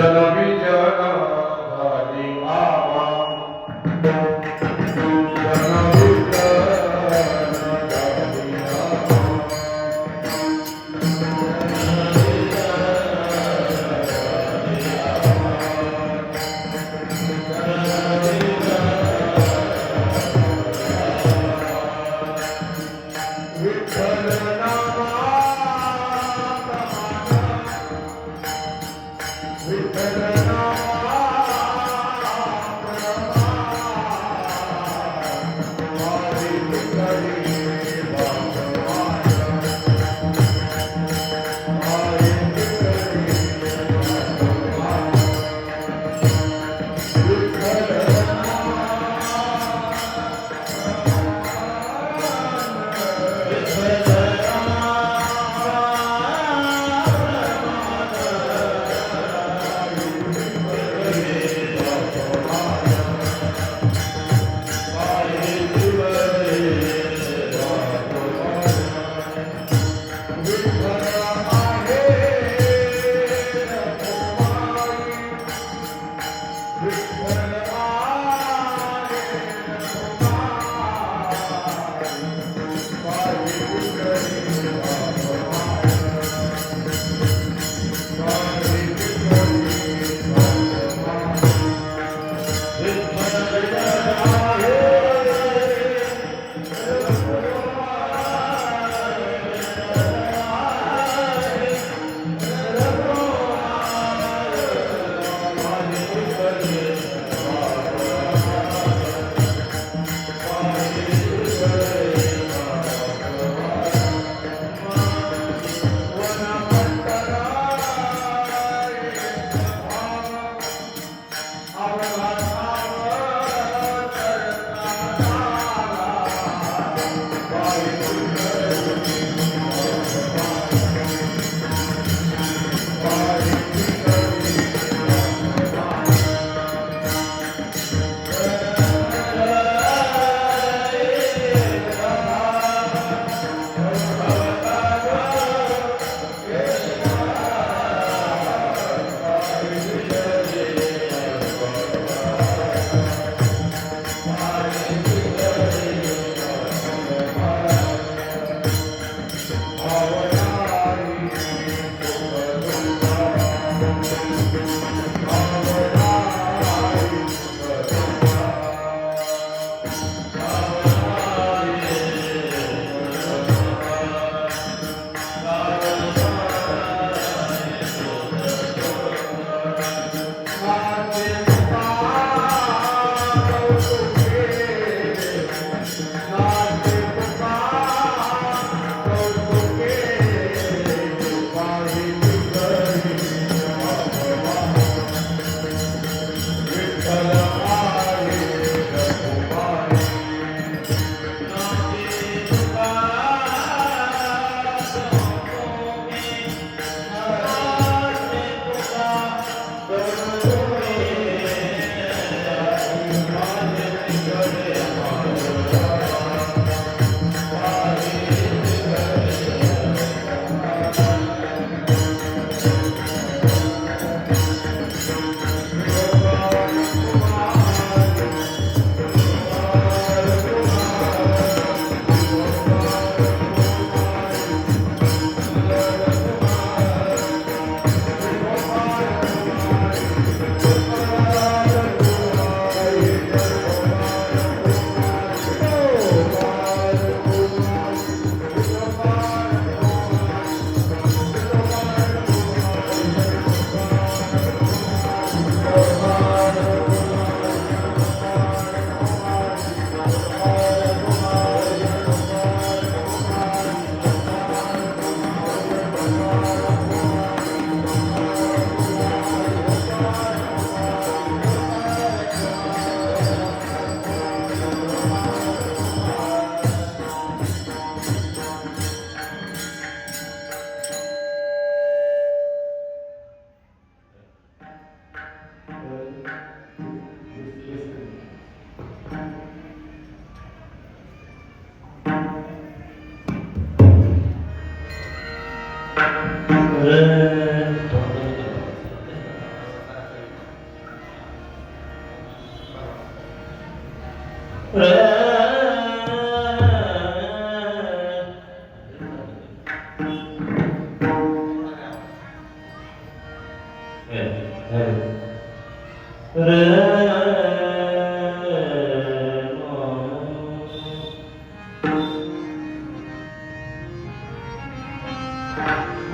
विठ्ठल विठ्ठल झाली आवा विठ्ठल विठ्ठल झाली आवा विठ्ठल नामा विठ्ठल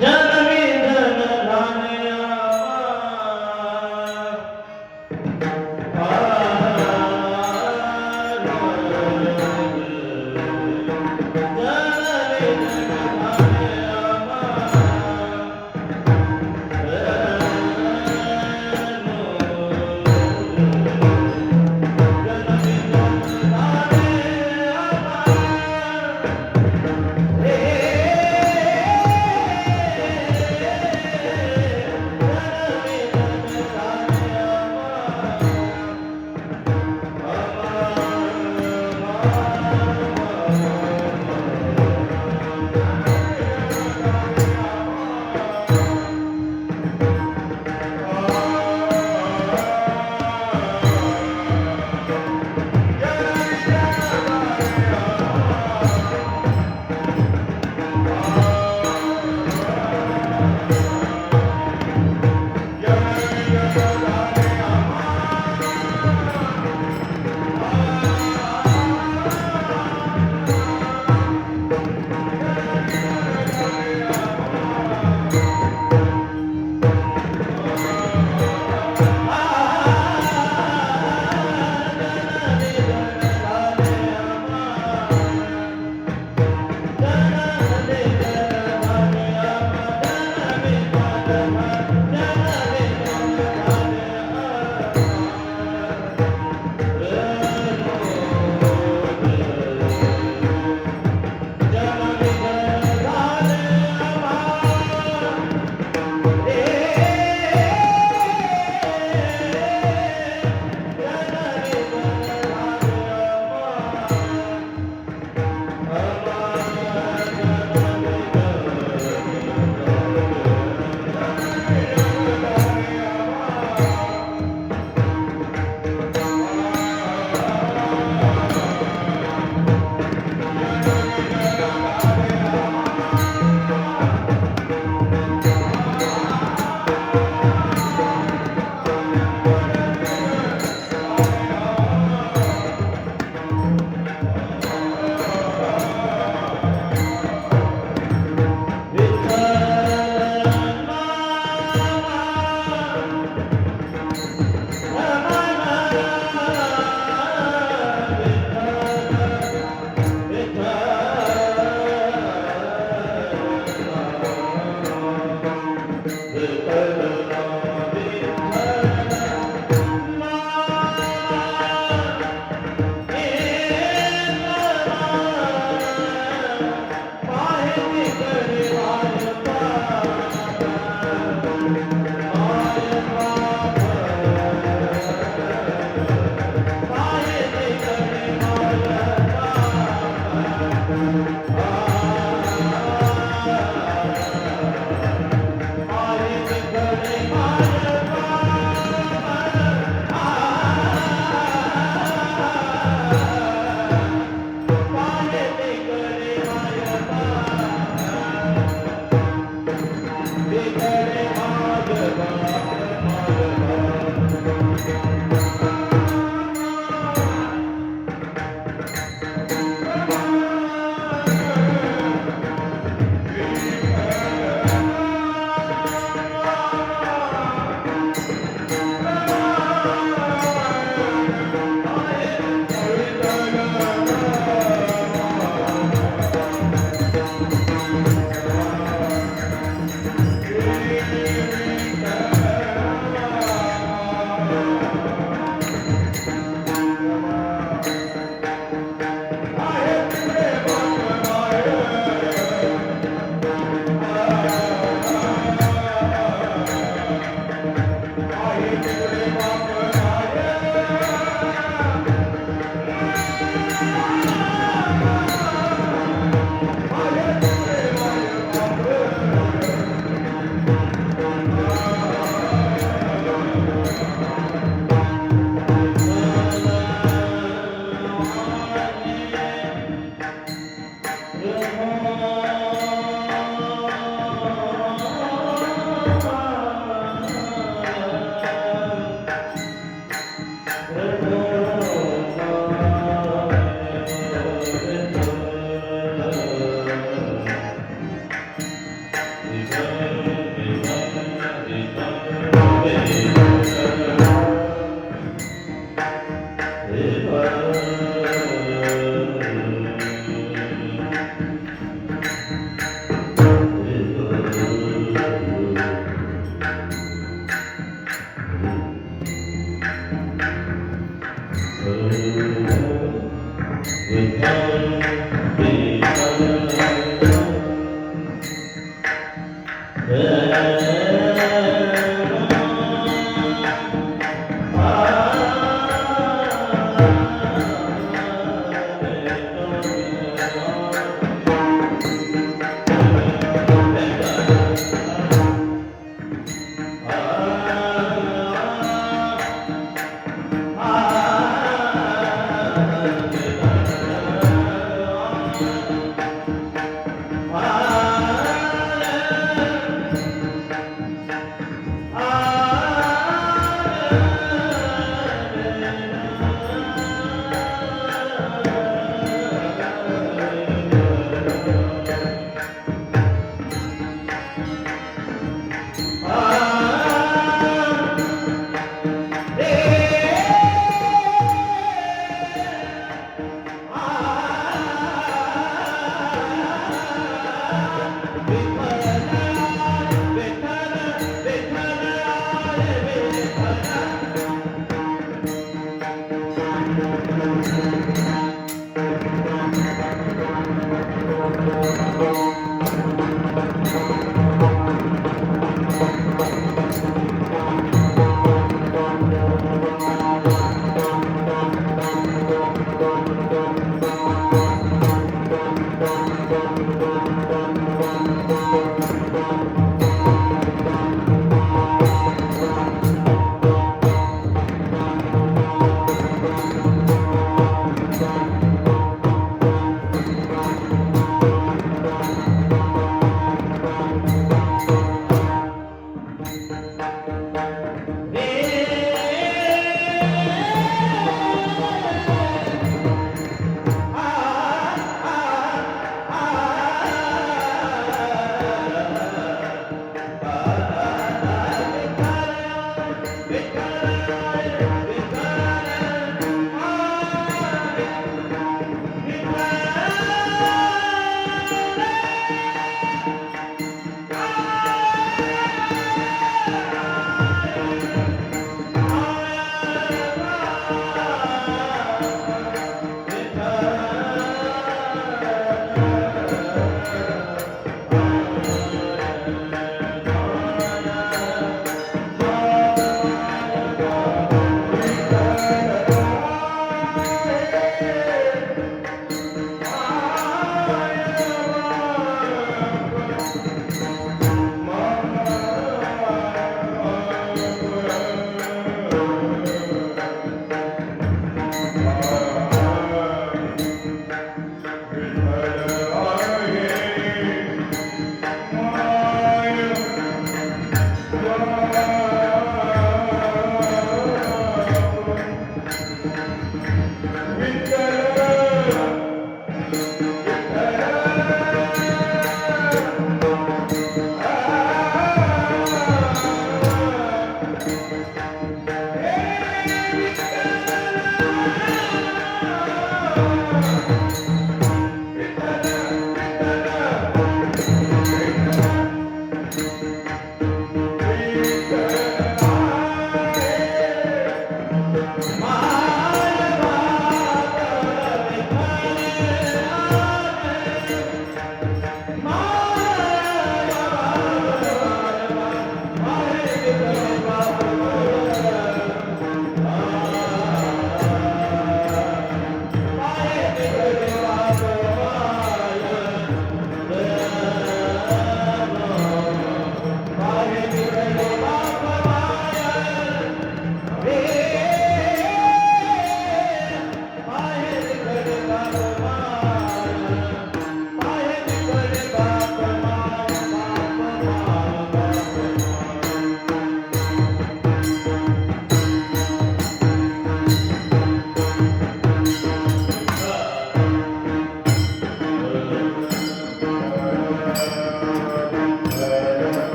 जनविधन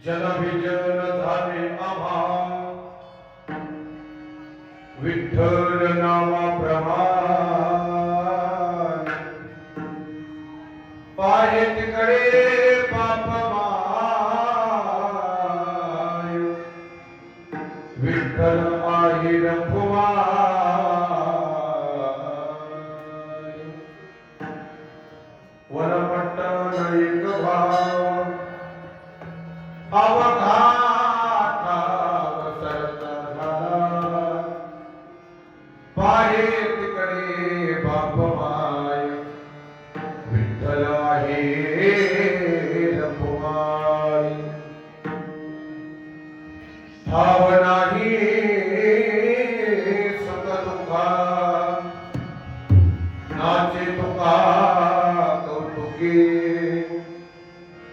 जनविजन झाले आम्हा विठ्ठल नामा प्रमाण पाहे तिकडे पाप माय विठ्ठल आहे रघुमाय वनपट्टण एक भाव अवघाताव सरता झाला पाहे तिकडे बाप माय विठ्ठल आहे रघुमाय ठाव नाही सुख दुःखा नाचे तुका कौतुके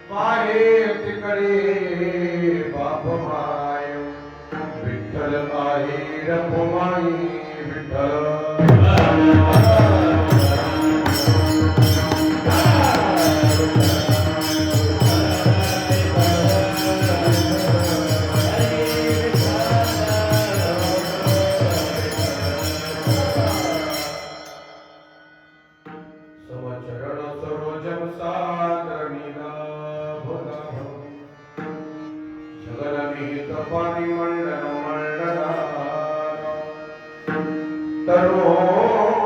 पाहे तिकडे बाप माय विठ्ठल आहे रघुमाई विठ्ठल पाणी मंडन मंडला तरुण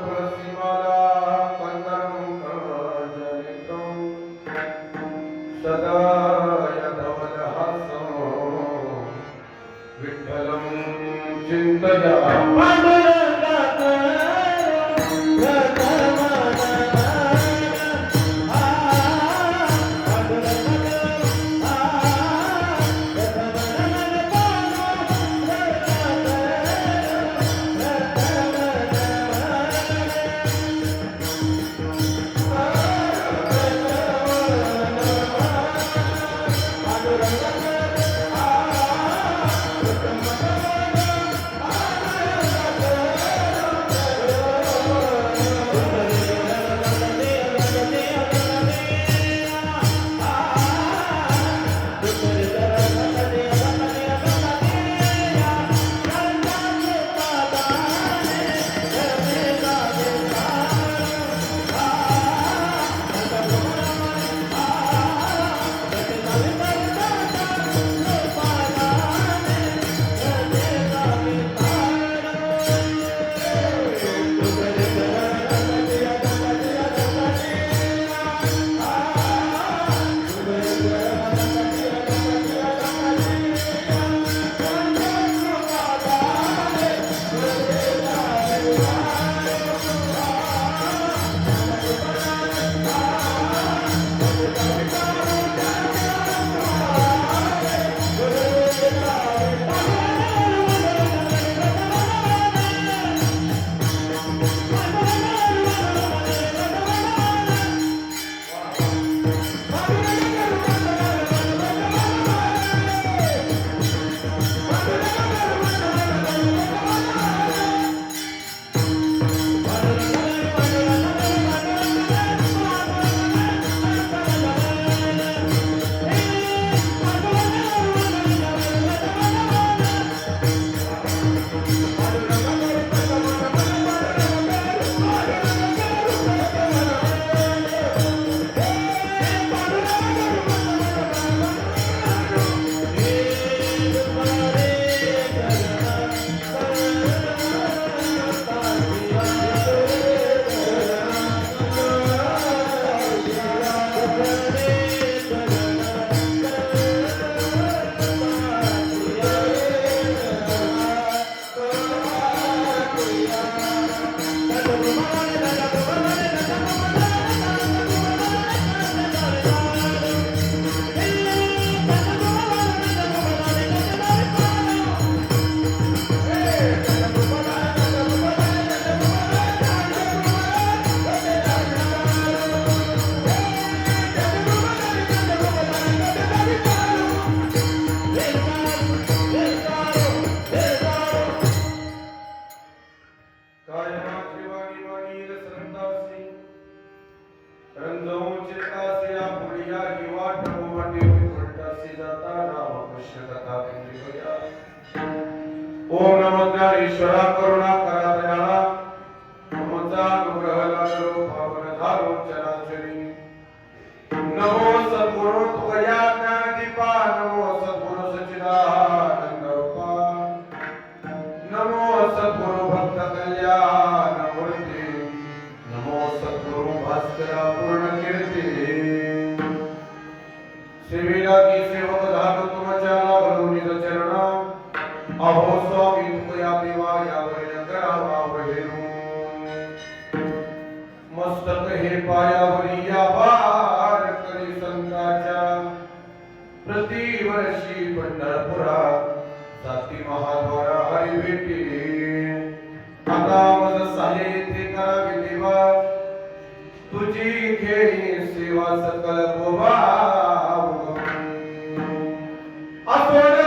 तुलसीमाला कंदं जनितं सदा यधवल हासं विठ्ठलं चिन्तया रंजवून चिरकासे या पुढिया ही वाट मोठी उष्णता इंद्रिया ओम नमो ज्ञानेश्वरा करुणा करा दयाळा तुमचा अनुग्रह लागलो भावन झालो चराचरी नमो सद्गुरु तुझ्या ज्ञानदीपा नमो सद्गुरु सच्चिदानंद रूपा नमो सद्गुरु भक्त कल्याण मूर्ती नमो सद्गुरु भास्करा पूर्ण कीर्ती सेवेला की सेवक झालो तुमच्या लागलो निज चरणा अहो स्वामी तुझ्या देवा यावरील करावा वैरू मस्तक हे पायावरी या भार करी संताच्या प्रतिवर्षी पंढरपुरात जाती महाद्वारा हरी भेटी आता मज साले ते करावे देवा तुझी घेई सेवा सकल गोवा असोड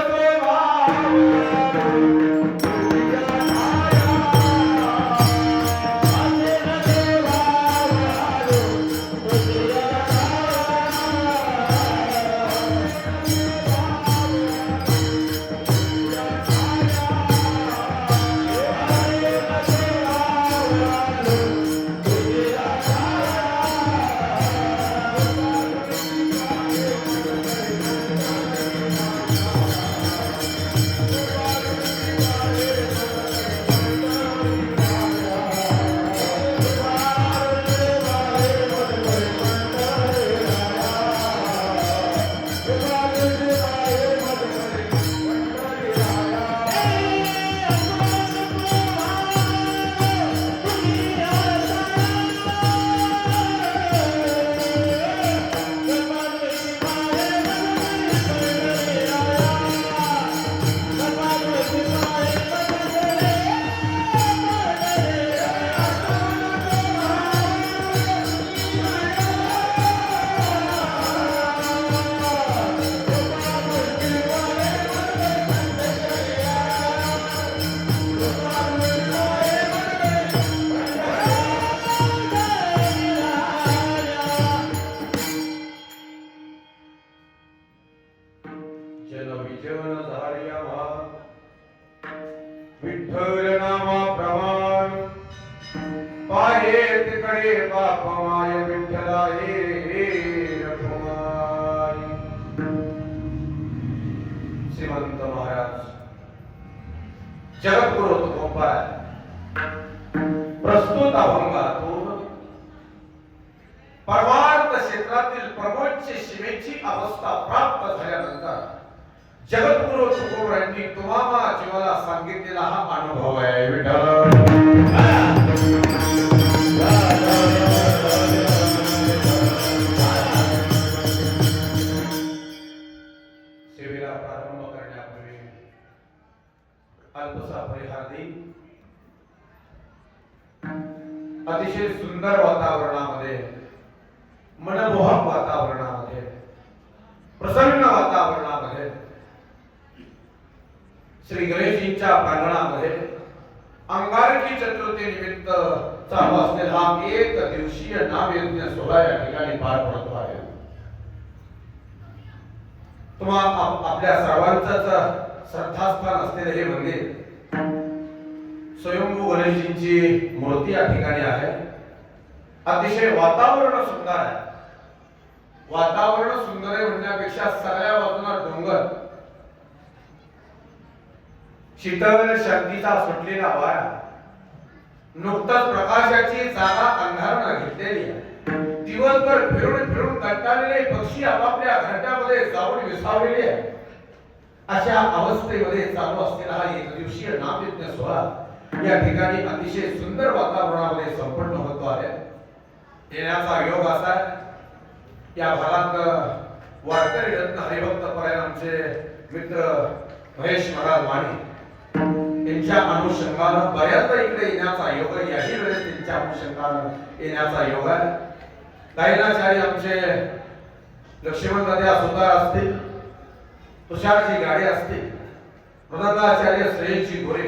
विठ्ठल नामा प्रमाण पाहे तिकडे बाप माय विठ्ठला हे रखुमाई श्रीमंत महाराज जगद्गुरु गोपाळ प्रस्तुत अभंगातून परमार्थ क्षेत्रातील प्रमोच्च शिवेची अवस्था प्राप्त झाल्यानंतर जगद्गुरु तुकोबांनी तुम्हाला जीवाला सांगितलेला हा अनुभव आहे विठ्ठल सेवेला प्रारंभ करण्यापूर्वी अल्पसा परिहार देईन अतिशय सुंदर वातावरणामध्ये मनमोहक वातावरणामध्ये प्रसन्न वातावरणामध्ये श्री गणेशजींच्या प्रांगणामध्ये अंगारकी चतुर्थी निमित्त चालू असलेला हा एक दिवसीय नामयज्ञ सोहळा या ठिकाणी पार पडतो आहे तुम्हाला आपल्या सर्वांचंच श्रद्धास्थान असलेले हे मंदिर स्वयंभू गणेशजींची मूर्ती या ठिकाणी आहे अतिशय वातावरण सुंदर आहे वातावरण सुंदर आहे म्हणण्यापेक्षा सगळ्या बाजूला डोंगर शीतल शांतीचा सुटलेला वारा नुकताच प्रकाशाची जागा अंधारानं घेतलेली आहे दिवसभर फिरून फिरून कंटाळलेले पक्षी आपापल्या घरट्यामध्ये जाऊन विसावलेले आहे अशा अवस्थेमध्ये चालू असलेला हा एक दिवसीय नामयज्ञ सोहळा या ठिकाणी अतिशय सुंदर वातावरणामध्ये संपन्न होतो आहे येण्याचा योग असा या भागात वारकरी रत्न हरिभक्त परायण आमचे मित्र महेश महाराज वाणी त्यांच्या अनुषंगानं बऱ्याचदा इकडे येण्याचा योग याही वेळेस त्यांच्या अनुषंगानं येण्याचा योग आहे गायनाचार्य आमचे लक्ष्मण दादा सुतार असतील तुषारची गाडी असतील मृदंगाचार्य श्रेयसजी गोरे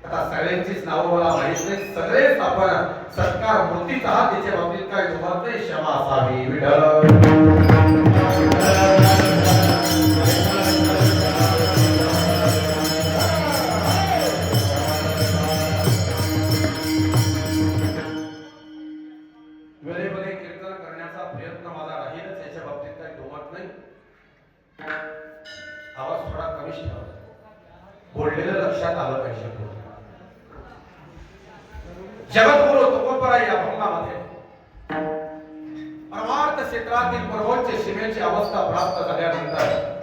आता सगळ्यांचीच नावं मला माहित नाही सगळेच आपण सत्कार मूर्तीचा हा त्याच्या बाबतीत काय तुम्हाला क्षमा असावी विठ्ठल घडलेलं लक्षात आलं पाहिजे. जगद्गुरु तुकोबराय या भंगामध्ये परमार्थ क्षेत्रातील परमोच्च सीमेची अवस्था प्राप्त झाल्यानंतर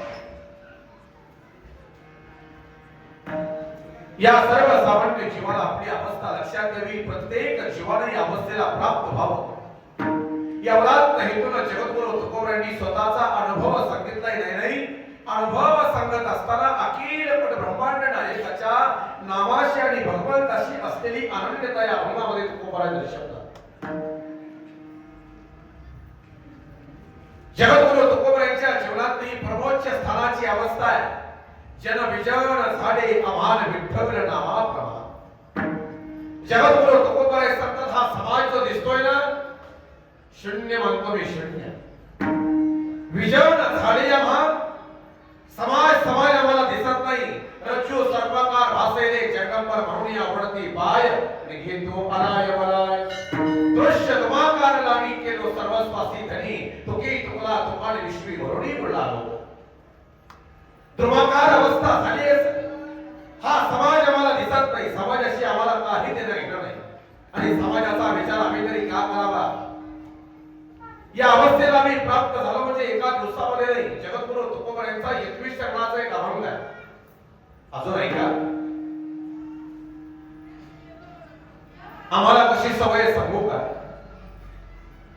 या सर्व सामान्य जीवाला आपली अवस्था लक्षात घ्यावी. प्रत्येक जीवाने या अवस्थेला प्राप्त व्हावं एवढाच हेतून जगद्गुरु तुकोबरायांनी स्वतःचा अनुभव सांगितलाय. नाही अनुभव सांगत असताना अखिल पट ब्रह्मांड नायकाच्या नामाशी आणि भगवंताशी असलेली अनन्यता या अभंगामध्ये तुकोबराय दर्शवतात. जगद्गुरु तुकोबरायांच्या जीवनातली प्रमोच्च स्थानाची अवस्था आहे. जन विजन झाडे आम्हान विठ्ठल नामाप्रमाण. जगद्गुरु तुकोबराय सतत हा समाज जो दिसतोय ना, शून्य म्हणतो मी शून्य. विजन झाडे आम्हान समाज आम्हाला दिसत नाही. रज्जू सर्पकार भासेले जगंबर म्हणून आवडती पाय घेतो अनाय मलाय. दृश्य तुमाकार लावी केलो सर्वस्वासी धनी तुकी तुकला तुकाने विश्वी भरोणी बुडलालो. ध्रुवाकार अवस्था झाली हा समाज आम्हाला दिसत नाही. समाजाशी आम्हाला काही देणं घेणं नाही आणि समाजाचा विचार आम्ही तरी का करावा. या अवस्थेला आम्ही प्राप्त झालो म्हणजे एका दिवसामध्ये नाही. जगद्गुरु तुकोबरायांचा 21 चरणाचा एक अभंग आहे. अजून ऐका. आम्हाला कशी सवय सांगू का,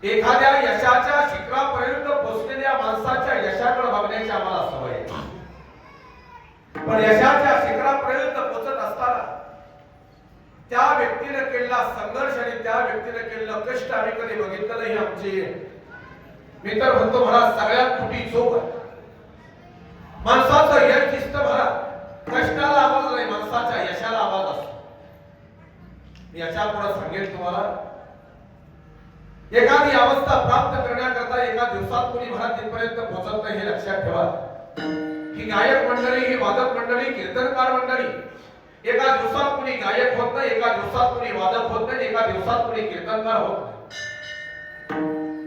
एखाद्या यशाच्या शिखरापर्यंत पोहोचलेल्या माणसाच्या यशाकडे बघण्याची आम्हाला सवय आहे. पण यशाच्या शिखरापर्यंत पोहोचत असताना त्या व्यक्तीने केलेला संघर्ष आणि त्या व्यक्तीने केलेलं कष्ट आम्ही कधी बघितलं नाही. आमची मी तर म्हणतो मला सगळ्यात मोठी चूक आहे. माणसाचं यश दिसतं भरा, कष्टाला आवाज नाही, माणसाच्या यशाला आवाज असतो. याच्या पुढे सांगेल तुम्हाला, एखादी अवस्था प्राप्त करण्याकरता एका दिवसात कोणी भरात तिथपर्यंत पोहोचत नाही हे लक्षात ठेवा. ही गायक मंडळी, ही वादक मंडळी, कीर्तनकार मंडळी एका दिवसात कोणी गायक होत नाही, एका दिवसात कोणी वादक होत नाही, एका दिवसात कोणी कीर्तनकार होत नाही.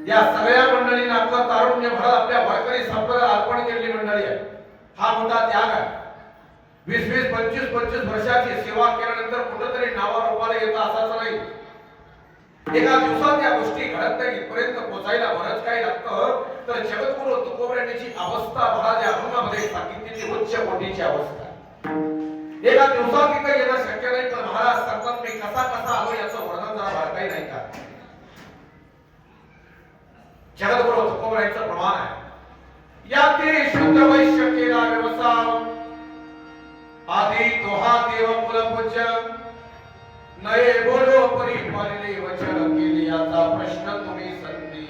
या सगळ्या मंडळींना आपलं तारुण्य भरत आपल्या वारकरी संप्रदायाला अर्पण केलेली मंडळी आहे. हा मोठा त्याग आहे. 20-20, 25-25 वर्षाची सेवा केल्यानंतर कुठेतरी नावारूपाला येतं असाच नाही. एका दिवसात या गोष्टी घडत नाही. इथपर्यंत पोहोचायला बरंच काही लागतं. तर जगद्गुरु तुकोबरायांची अवस्था भरा या अभंगामध्ये सांगितलेली उच्च कोटीची अवस्था. एका दिवसात इथे येणं शक्य नाही. पण महाराज सांगतात मी कसा आलो याचं वर्णन जरा बारकाई नाही का. जगद्गुरु तुकोबरायांचं प्रमाण आहे. या ते शुद्ध वैश्य केला व्यवसाय आधी तोहा देव कुलपूज्य नये बोलो परिपालिले वचन केले याचा प्रश्न तुम्ही संधी.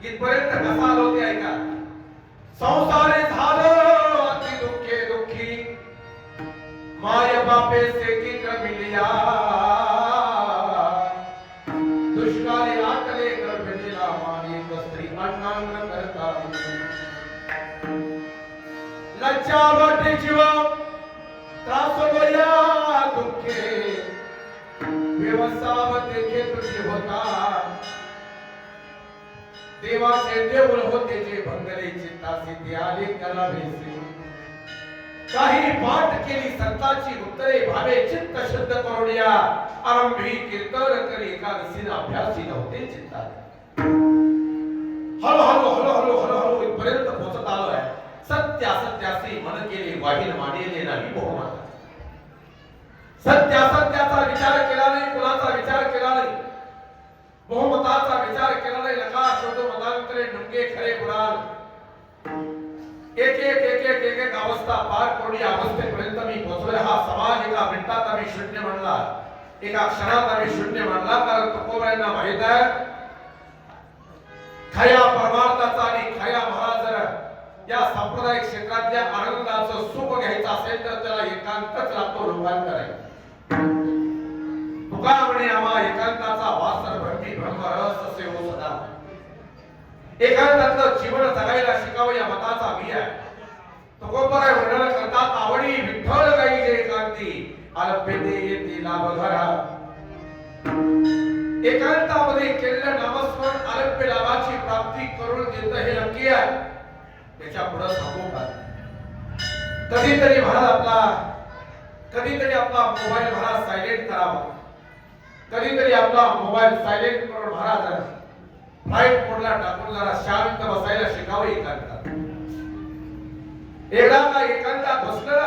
इथपर्यंत कसा आलो ते ऐका. संसारे झालं अति दुःखे दुःखी माय बापे से की क्रमिलिया दुष्काळी आटले गर्भेला मानिक स्त्री अण्णांना करता लज्जावटे जीव त्रास गोया दुःखे व्यवसाव देखे तुझे होता देवाचे देऊळ होते जे भंगले चित्तासी ते आले कला भेसे काही पाठ केली संताची उत्तरे भावे चित्त शुद्ध करूया आरंभी कीर्तन करी एकादशीने अभ्यासी नव्हते चित्तात. हळूहळू इथपर्यंत पोहोचत आलो आहे. सत्य असत्याचे मन केले वाहिन मांडले नाही बहुमाता. सत्य असत्याचा विचार केला नाही, कुणाचा विचार केला नाही, बहुमताचा विचार केला नाही. नका शोधो मतांतरे नुंगे खरे कुणाल. एक अवस्था पार करून या अवस्थेपर्यंत मी पोहोचलोय. हा समाज एका मिनिटात आम्ही शून्य म्हणला, एका क्षणात आम्ही शून्य म्हणला. कारण तुकोबरायांना माहित आहे खऱ्या परमार्थाचा आणि खऱ्या महाराज या सांप्रदायिक क्षेत्रातल्या आनंदाचं सुख घ्यायचं असेल तर त्याला एकांतच लागतो. लोकांकडे तुका म्हणे आम्हा एकांताचा वासर भक्ती ब्रह्मरस सेवो सदा. एकांतातलं जीवन जगायला शिकावं या मताचा मी आहे. तुकोबराय वर्णन करतात आवडी विठ्ठल गाई जे एकांती अल्पेते येते लाभ घरा. एकांतामध्ये केलेलं नामस्मरण अल्प लाभाची प्राप्ती करून देतं हे नक्की आहे. त्याच्या पुढे सांगू का कधीतरी आपला मोबाईल महाराज सायलेंट करावा, कधीतरी आपला मोबाईल सायलेंट करून महाराज फ्लाईट मोडला टाकून जरा शांत बसायला शिकावं एकांतात. एकदा का एकांतात बसलं,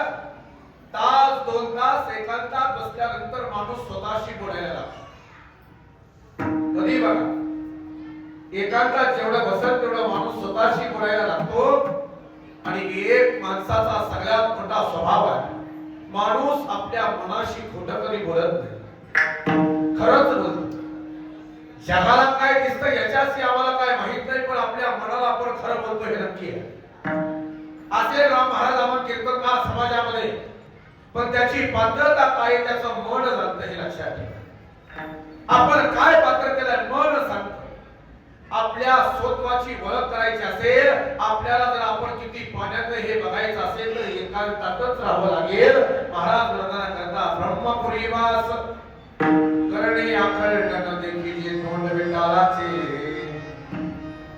तास 2 तास एकांतात बसल्यानंतर माणूस स्वतःशी बोलायला लागतो. कधी बघा एकांतात जेवढं बसत तेवढं माणूस स्वतःशी बोलायला लागतो. आणि एक माणसाचा सगळ्यात मोठा स्वभाव आहे, माणूस आपल्या मनाशी खोटं कधी बोलत नाही, खरंच बोलतो. जगाला काय दिसतं याच्याशी आम्हाला काय माहित नाही, पण आपल्या मनाला आपण खरं बोलतो हे नक्की आहे. असे राम महाराज आम्हाला कीर्तनकार समाजामध्ये, पण त्याची पात्रता काय त्याचं मन जाणतं हे लक्षात ठेवा. आपण काय पात्रतेला मन सांगतो. आपल्या स्वत्वाची ओळख करायची असेल, आपल्याला जर आपण किती पाण्यात हे बघायचं असेल तर एकांतातच राहावं लागेल. महाराज वर्णना करता ब्रह्मपुरीवास करणे आखळण देखील तोंड विटालाचे.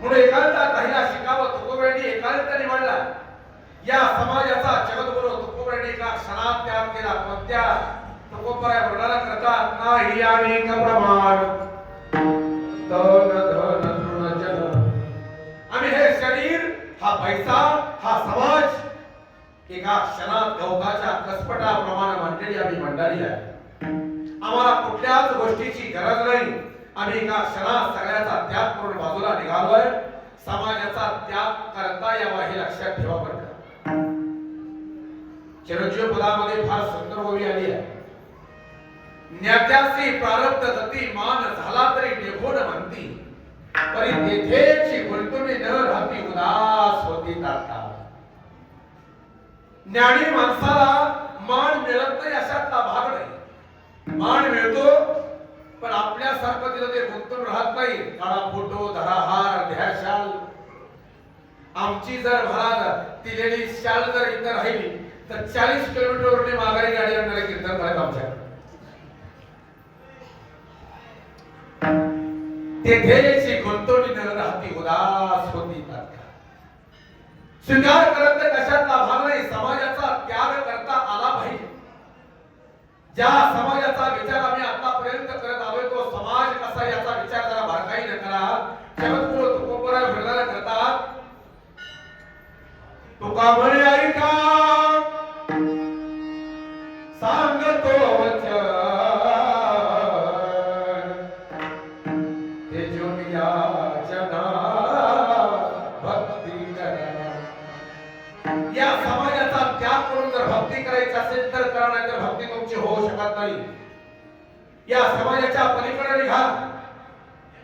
म्हणून एकांतात राहिला शिकावं. तुकोबरायांनी एकांत निवडला. या समाजाचा जगद्गुरु तुकोबरायांनी एका क्षणात त्याग केला. कोणत्या तुकोबराय वर्णना करतात नाही अनेक प्रमाण तन धन तृण जन. आम्ही हे शरीर, हा पैसा, हा समाज एका क्षणात गवताच्या कसपटाप्रमाणे मांडलेली आम्ही मंडळी आहे. आम्हाला कुठल्याच गोष्टीची गरज नाही. आम्ही एका क्षणात सगळ्याचा त्याग करून बाजूला निघालोय. समाजाचा त्याग करता यावा हे लक्षात ठेवा बरं का. चिरंजीव पदामध्ये फार सुंदर ओवी आली आहे. ज्ञात्यासी प्रारब्ध गती मान झाला तरी निघून म्हणती, परी तेथेची गुंतुनी न राहती उदास होती ताता. ज्ञानी माणसाला मान मिळत नाही अशातला भाग नाही. मान मिळतो पण आपल्यासारखं तिला ते गुंतून राहत नाही. काळा फोटो, धरा हार, ध्या शाल. आमची जर महाराज दिलेली शाल जर इथं राहिली तर 40 किलोमीटरवरून माघारी गाडी आणणारे कीर्तन करत आमच्या तेथेची गुंतवणी न राहती उदास होती तात्काळ. स्वीकार करत नाही कशातला भाग नाही. समाजाचा त्याग करता आला पाहिजे. ज्या समाजाचा विचार आम्ही आतापर्यंत करत आलोय तो समाज कसा याचा विचार जरा बारकाईने करा. जगद्गुरु तुकोबराय वर्णना करतात तुका म्हणे ऐका सांगतो वचन हे जोनिया जना भक्ती करा. या समाजाचा त्याग करून जर भक्ती करायची असेल तर करा, नाही तर भक्ती तुमची होऊ शकत नाही. या समाजाच्या पलीकडे निघा.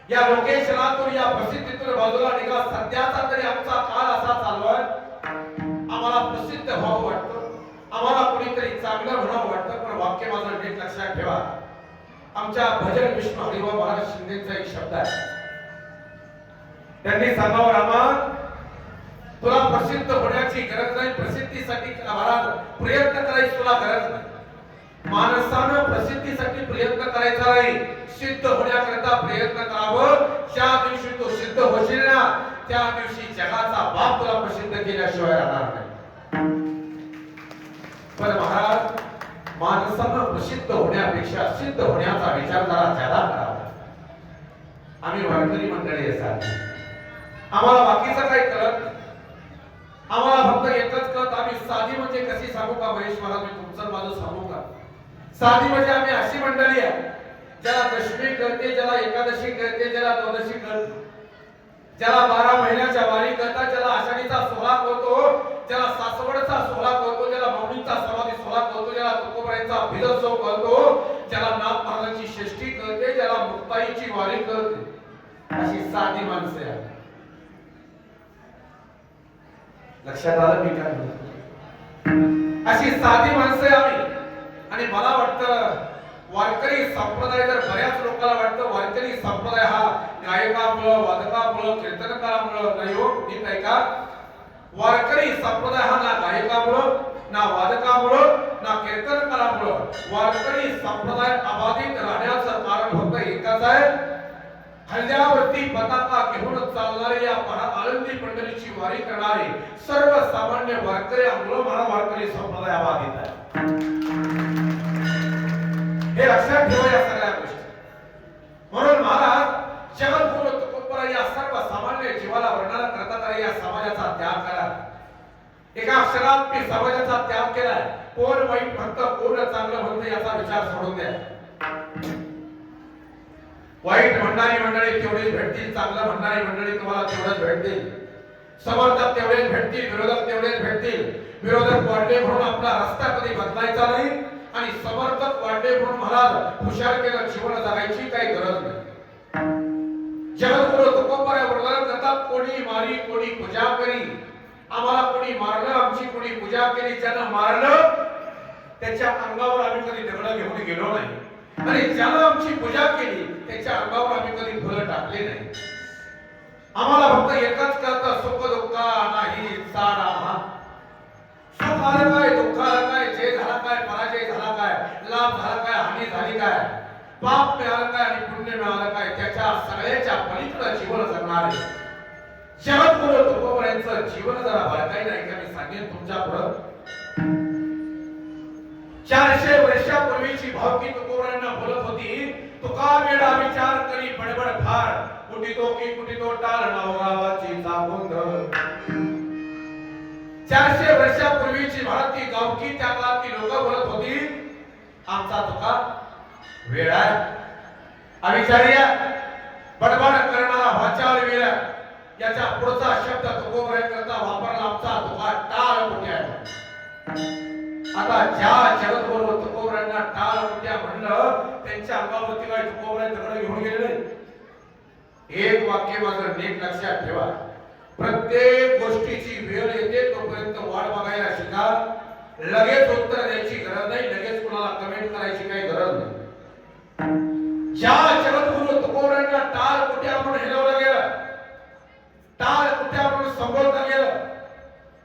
या लोकेशनातून या प्रसिद्धीतून बाजूला निघा. सध्याचा तरी आमचा काळ असा चाललोय, आम्हाला प्रसिद्ध व्हावं वाटतं, आम्हाला कुणीतरी चांगलं म्हणावं वाटतं. पण वाक्य माझं नीट लक्षात ठेवा. आमच्या भजन विष्णू हरिभाऊ महाराज शिंदेचा एक शब्द आहे. त्यांनी सांगावं रामा तुला प्रसिद्ध होण्याची गरज नाही, प्रसिद्धीसाठी महाराज प्रयत्न करायची तुला गरज नाही. माणसानं प्रसिद्धीसाठी प्रयत्न करायचा नाही, सिद्ध होण्याकरता प्रयत्न करावं. ज्या दिवशी तू सिद्ध होशील ना त्या दिवशी जगाचा बाप तुला प्रसिद्ध केल्याशिवाय राहणार नाही. पण महाराज माणसानं प्रसिद्ध होण्यापेक्षा सिद्ध होण्याचा विचार जरा ज्यादा करावा. आम्ही वारकरी मंडळी असाल, आम्हाला बाकीचं काही कळत नाही. आम्हाला फक्त एकच कळत आम्ही साधी म्हणजे कशी सांगू का महेश महाराज, मी तुमचं माझं सांगू का. साधी म्हणजे आम्ही अशी मंडळी आहे ज्याला दशमी कळते, ज्याला एकादशी कळते, ज्याला द्वादशी कळते, ज्याला 12 महिन्याच्या वारी करतात, ज्याला आषाढीचा सोहळा करतो, ज्याला सासवडचा सोहळा करतो, ज्याला मौनीचा समाधी सोहळा करतो, ज्याला तुकोबरायांचा भिलोत्सव करतो, ज्याला नाथ महाराजांची षष्ठी करते, ज्याला मुक्ताईची वारी करते. अशी साधी माणसं आहेत. लक्षात आलं मी काय म्हणतो. अशी साधी माणसं आम्ही. आणि मला वाटतं वारकरी संप्रदाय जर बऱ्याच लोकांना वाटतं वारकरी संप्रदाय हा गायकामुळं, वादकामुळं, कीर्तनकारामुळं नाही हो. नीट ऐका. वारकरी संप्रदाय हा ना गायकामुळं, ना वादकामुळं, ना कीर्तनकारामुळं. वारकरी संप्रदाय अबाधित राहण्याचं कारण फक्त एकच आहे, हल्ल्यावरती पताका घेऊन चालणारे या आनंदी पंढरीची वारी करणारे सर्वसामान्य वारकरी आंदोलन वारकरी संप्रदायाबाधित आहे. हे लक्षात ठेवा या सगळ्या गोष्टी. म्हणून महाराज जगद्गुरु तुकोबराय या सर्वसामान्य जीवाला वर्णन करतात. या समाजाचा त्याग करा. एका क्षणात मी समाजाचा त्याग केलाय. कोण वाईट म्हणतं कोण चांगलं म्हणतं याचा विचार सोडून द्या. वाईट म्हणणारी मंडळी तेवढीच भेटतील, चांगलं म्हणणारी मंडळी तुम्हाला तेवढंच भेटतील. समर्थक तेवढेच भेटतील, विरोधक तेवढेच भेटतील. विरोधक वाढले म्हणून आपला रस्ता कधी बदलायचा नाही आणि समर्थक वाढले म्हणून महाराज हुशार केलं जीवन जगायची काही गरज नाही. जगद्गुरु तुकोबराय वर्णन करतात, कोणी मारी कोणी पूजा करी. आम्हाला कोणी मारलं, आमची कोणी पूजा केली. ज्यानं मारलं त्याच्या अंगावर आम्ही कधी दगड घेऊन गेलो नाही आणि ज्यानं आमची पूजा केली त्याच्या अंगावर आम्ही कधी फुलं टाकले नाही. आम्हाला फक्त एकच कळतं, सुख दुःख नाही सारा. सुख आलं काय, दुःख आलं काय, जय झाला काय, पराजय झाला काय, लाभ झाला काय, हानी झाली काय, पाप मिळालं काय आणि पुण्य मिळालं काय, त्याच्या सगळ्याच्या पलीकडे जीवन जगणारे जगद्गुरु तुकोबरायांचं जीवन जरा बारकाईने ऐका. मी सांगेन तुमच्या पुढं 400 वर्षापूर्वीची भावकी तुकोबरायांना बोलत होती. तुका वेडा विचार करी बडबड फार, कुटितो की कुटितो टाळ नावाची जागोंद. 400 वर्षापूर्वीची भारती गावकी त्या काळातली लोक बोलत होती, आमचा तुका वेडा आहे, अविचारी आहे, बडबड करणारा वाचाळ वेळ. याचा पुढचा शब्द तुकोबरायांकरता वापरला, आमचा तुका टाळ कुठे आहे. आता ज्या जगद्गुरु तुकोबरायांना टाळ कुठे म्हणलं त्यांच्या अंगावरती काय तुकोबराय दगड घेऊन गेले नाही. एक वाक्य माझं नीट लक्षात ठेवा, प्रत्येक गोष्टीची वेळ येते तोपर्यंत वाट बघायला शिका. लगेच उत्तर द्यायची गरज नाही, लगेच कुणाला कमेंट करायची काही गरज नाही. ज्या जगद्गुरु तुकोबरायांना टाळ कुठे म्हणून हिलवलं गेलं, टाळ कुठे म्हणून संबोधलं गेलं,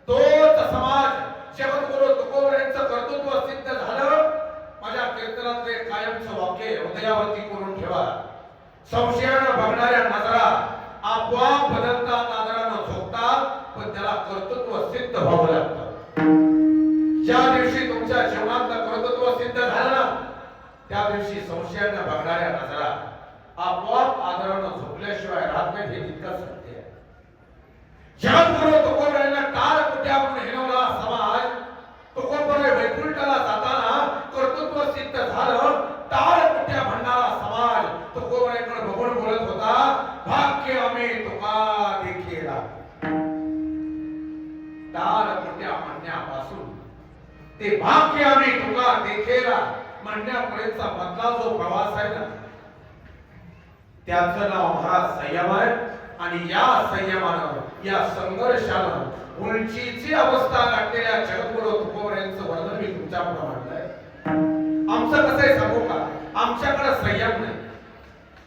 तोच समाज जगद्गुरु तुकोबरायांचं कर्तृत्व सिद्ध झालं. माझ्या कीर्तनातले कायमचं वाक्य हृदयावरती करून ठेवा, संशयानं बघणाऱ्या नजरा आपोआप बदलतात, आदरानं झोकतात, पण त्याला कर्तृत्व सिद्ध व्हावं लागतं. ज्या दिवशी तुमच्या जीवनातलं कर्तृत्व सिद्ध झालं ना त्या दिवशी संशयानं बघणाऱ्या नजरा आपोआप आदरानं झोपल्याशिवाय राहत नाही. हे तितकंच सत्य आहे. जगद्गुरु तुकोबरायांना टाळ कुट्या म्हणून हिरवला समाज. तुकोबराय वैकुंठाला जाताना कर्तृत्व सिद्ध झालं, टाळ कुट्या म्हणणारा समाज तुकोबरायांकडे बघून बोलत होता, भाग्य आम्ही तुका देखीला. टाळ कुट्या म्हणण्यापासून ते भाग्य आम्ही तुका देखीला म्हणण्यापर्यंतचा मधला जो प्रवास आहे ना त्याचं नाव महाराज संयम आहे. आणि या संयमानं, या संघर्षानं उंचीची अवस्था गाठलेल्या जगद्गुरु तुकोबरायांचं वर्णन मी तुमच्या पुढे मांडलंय. आमचं कसं आहे सांगू का, आमच्याकडे संयम नाही.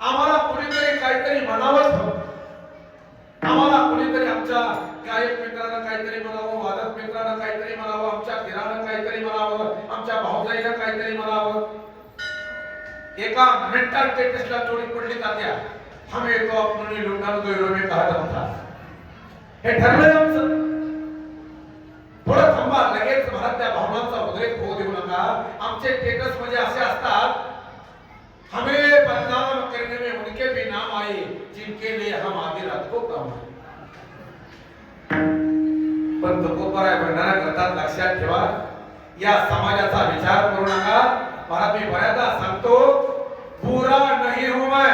आम्हाला कुणीतरी काहीतरी म्हणावंच हवं. आम्हाला कुणीतरी आमच्या गायक मित्रांना काहीतरी म्हणावं, वादक मित्रांना काहीतरी म्हणावं, आमच्या धीरानं काहीतरी म्हणावं, आमच्या भाऊजाईला काहीतरी म्हणावं. एका मेंटल टेस्टला जोडी पडली तात्या, हमें तो अपने लुटान गैरों में कहा था. हे ठरलंय आमचं. थोडं थांबा, लगेच मला त्या भावनांचा उद्रेक होऊ देऊ नका. आमचे स्टेटस म्हणजे असे असतात, हमें बदनाम करने में उनके भी नाम आए जिनके लिए हम आधी रात को काम आए. पण तुकोबराय म्हणणारा करतात, लक्षात ठेवा, या समाजाचा विचार करू नका. मला मी बऱ्याचदा सांगतो, बुरा नहीं हूं मैं,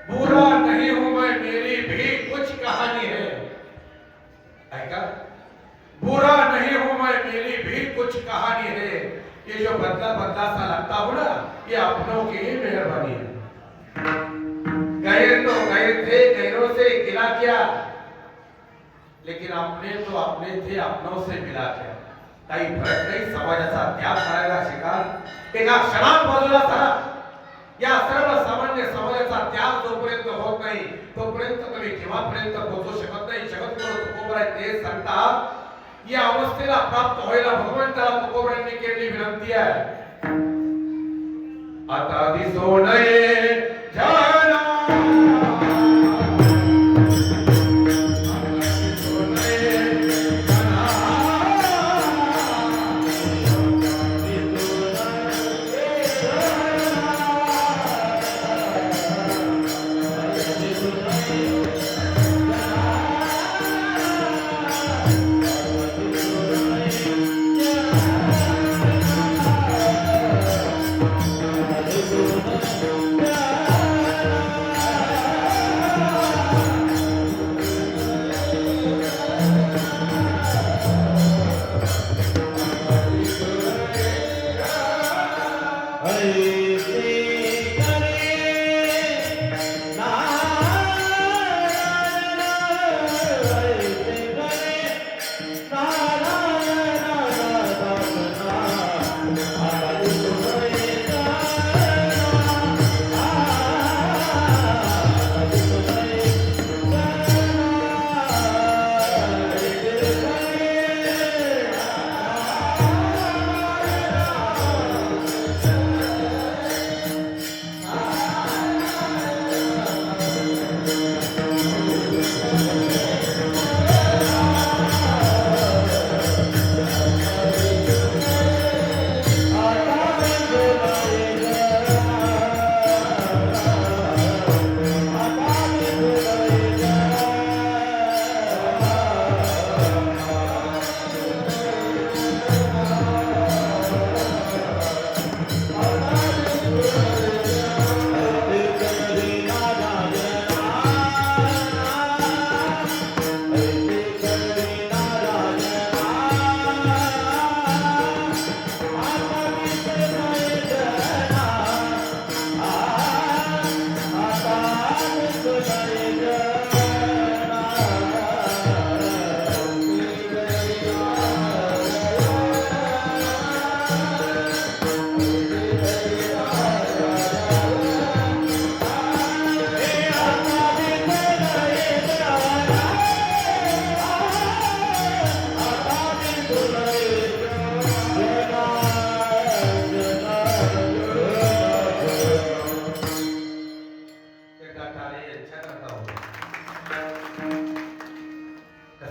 बुरा नहीं हूं मैं, मेरी भी कुछ कहानी है. ऐका, बुरा नहीं हूं मैं, मेरी भी कुछ कहानी है. ये जो बदला बदला सा लगता हो ना, ये अपनों की ही मेहरबानी है. गैर तो गैर थे, गैरों से गिला किया, लेकिन अपने तो अपने थे, अपनों से मिला किया. काही फरक नाही. समाजाचा त्याग करायला शिका. एका क्षणात बाजूला झाला. या सर्व सामान्य समाजाचा त्याग जोपर्यंत होत नाही तोपर्यंत तुम्ही केव्हापर्यंत पोहोचू शकत नाही. जगद्गुरु तुकोबराय ते सांगतात, या अवस्थेला प्राप्त व्हायला भगवंताला तुकोबरायांनी केलेली विनंती आहे, आता दिसो नये जाना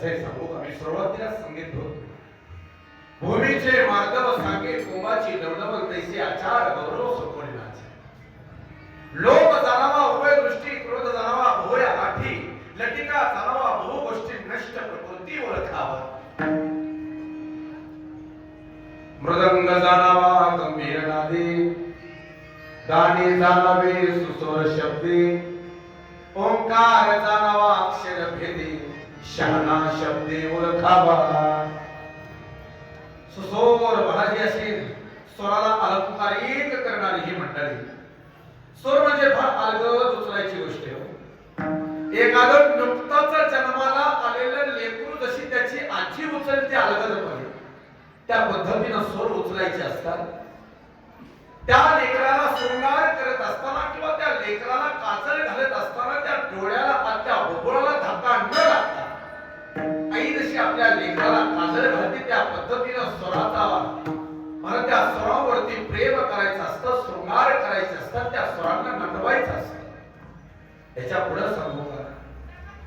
कसे सांगू का? मी सुरुवातीला सांगितलं होतं, भूमीचे मार्दव सांगे कोंबाची नवनवल तैसे आचार गौरव सोपवले नाचे. लोक जाणावा उभय दृष्टी, क्रोध जाणावा भोया गाठी, लटिका जाणावा बहु गोष्टी नष्ट प्रकृती ओळखावा. मृदंग जाणावा गंभीर नादे, गाणे जाणावे सुस्वर शब्दे, ओंकार जाणावा अक्षर भेदे, शहाणा शब्दे ओळखावा. सुस्वर म्हणाली असेल, स्वराला अलंकारिक करणारी ही मंडळी. स्वर म्हणजे फार अलगद उचलायची गोष्ट आहे. एखादं नुकताच जन्माला आलेलं लेकरू जशी त्याची आजी उचलते अलगदपणे, त्या पद्धतीनं स्वर उचलायचे असतात. त्या लेकराला शृंगार करत असताना किंवा त्या लेकराला काजळ घालत असताना त्या डोळ्याला त्या बोबळाला धक्का न लागता आई जशी आपल्या लेकराला काजळ घालते त्या पद्धतीनं स्वराचा मला त्या स्वरावरती प्रेम करायचं असतं, शृंगार करायचे असतात, त्या स्वरांना नटवायचं असतं. त्याच्या पुढे सांगू का,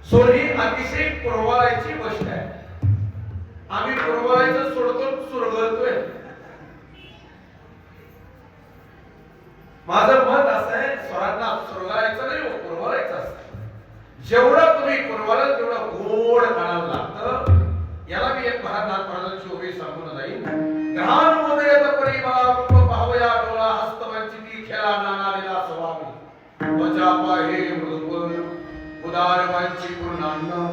स्वर ही अतिशय पुरवायची गोष्ट आहे. आम्ही पुरवायचं सोडतो, सुरगळतोय. माझं मत असं आहे, स्वरांना सुरगायचं नाही, पुरवायचं असतं. जेवढं तुम्ही पुरवाल तेवढं गोड काढावं लागतं. याला मी एक महाराज महाराजांची ओवी सांगून जाईल. ग्रहाण उदयत परिमळा रूप पाहवया डोळा, हस्तवंचिती खेळा नानालेला स्वामी, त्वचा पाहे मृदुपल उदार वांची पूर्णान्न,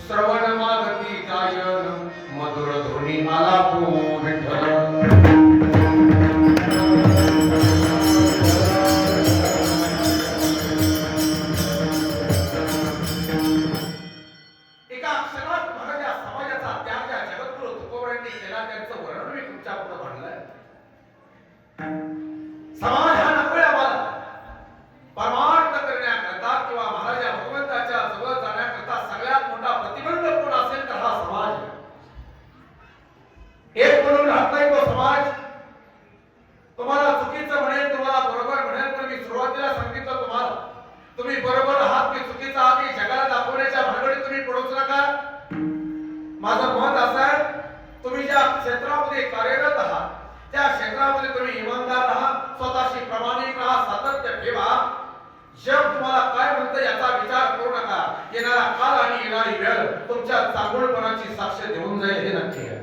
श्रवण मागती गायन मधुर ध्वनी आलापो विठ्ठल. समाज हा नकोय आम्हाला. परमार्थ करण्याकरता किंवा महाराजा भगवंताच्या जवळ जाण्याकरता सगळ्यात मोठा प्रतिबंध कोण असेल तर हा समाज. एक म्हणून राहत नाही तो समाज. तुम्हाला चुकीचं म्हणेल, तुम्हाला बरोबर म्हणेल, पण मी सुरुवातीला सांगितलं तुम्हाला, तुम्ही बरोबर आहात की चुकीचं आहात हे जगाला दाखवण्याच्या भानगडीत तुम्ही पडूच नका. माझं मत असं आहे, तुम्ही ज्या क्षेत्रामध्ये कार्यरत आहात त्या क्षेत्रामध्ये तुम्ही इमानदार राहा, स्वतःशी प्रामाणिक राहा, सातत्य ठेवा. जग तुम्हाला काय म्हणतं याचा विचार करू नका. येणारा काळ आणि येणारी वेळ तुमच्या चांगुलपणाची साक्ष देऊन जाईल हे नक्की आहे.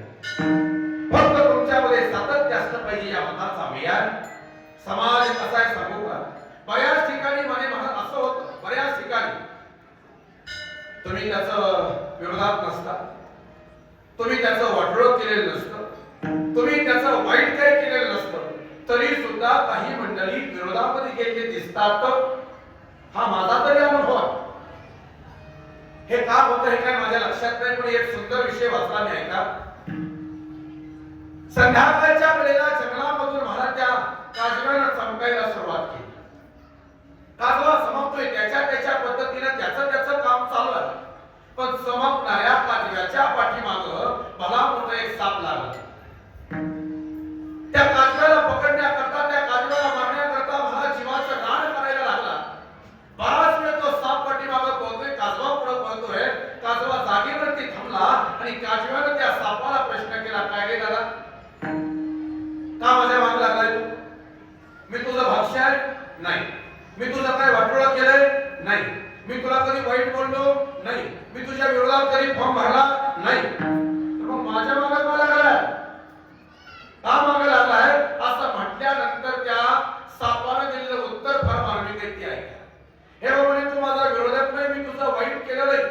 फक्त तुमच्यामध्ये सातत्य असलं पाहिजे या मताचा अभियान. समाज कसा आहे सांगू का, बऱ्याच ठिकाणी माझे म्हणत असं होतं, बऱ्याच ठिकाणी तुम्ही त्याचं विरोधात नसता, तुम्ही त्याचं वाटोळं केलेलं नसतं, तुम्ही त्याचं वाईट काय केलेलं नसतं, तरी सुद्धा काही मंडळी विरोधामध्ये गेलेले दिसतात. हा माझा तरी अनुभव आहे. हे का होतं हे काय माझ्या लक्षात नाही, पण एक सुंदर विषय वाचला मी ऐका. संध्याकाळच्या वेळेला जंगलामधून महाराज काजव्यानं चमकायला सुरुवात केली. काजवा चमकतोय त्याच्या पद्धतीने त्याचं काम चालू आहे, पण चमकणाऱ्या काजव्याच्या पाठीमागं भला मोठा एक साप लागला. त्या काजव्याला पकडण्याकरता, त्या काजव्याला मारण्याकरता मला जीवाचं रान करायला लागला. बराच वेळ तो साप पाठीमागं पळतोय, काजवा पुढे पळतोय. काजवा जागेवरती थांबला आणि काजव्यानं त्या सापाला प्रश्न केला, काय रे दादा, का माझ्या मागे लागलाय तू? मी तुझं भाष्य आहे नाही, मी तुझं काय वाटोळं केलंय नाही, मी तुला कधी वाईट बोललो नाही, मी तुझ्या विरोधात कधी फॉर्म भरला नाही, मग माझ्या मागे का लागलाय, का मागे लागलाय असं म्हटल्यानंतर त्या सापानं दिलेलं उत्तर फार मार्मिक आहे. हे म्हणे तू माझा विरोधात नाही, मी तुझं वाईट केलं नाही,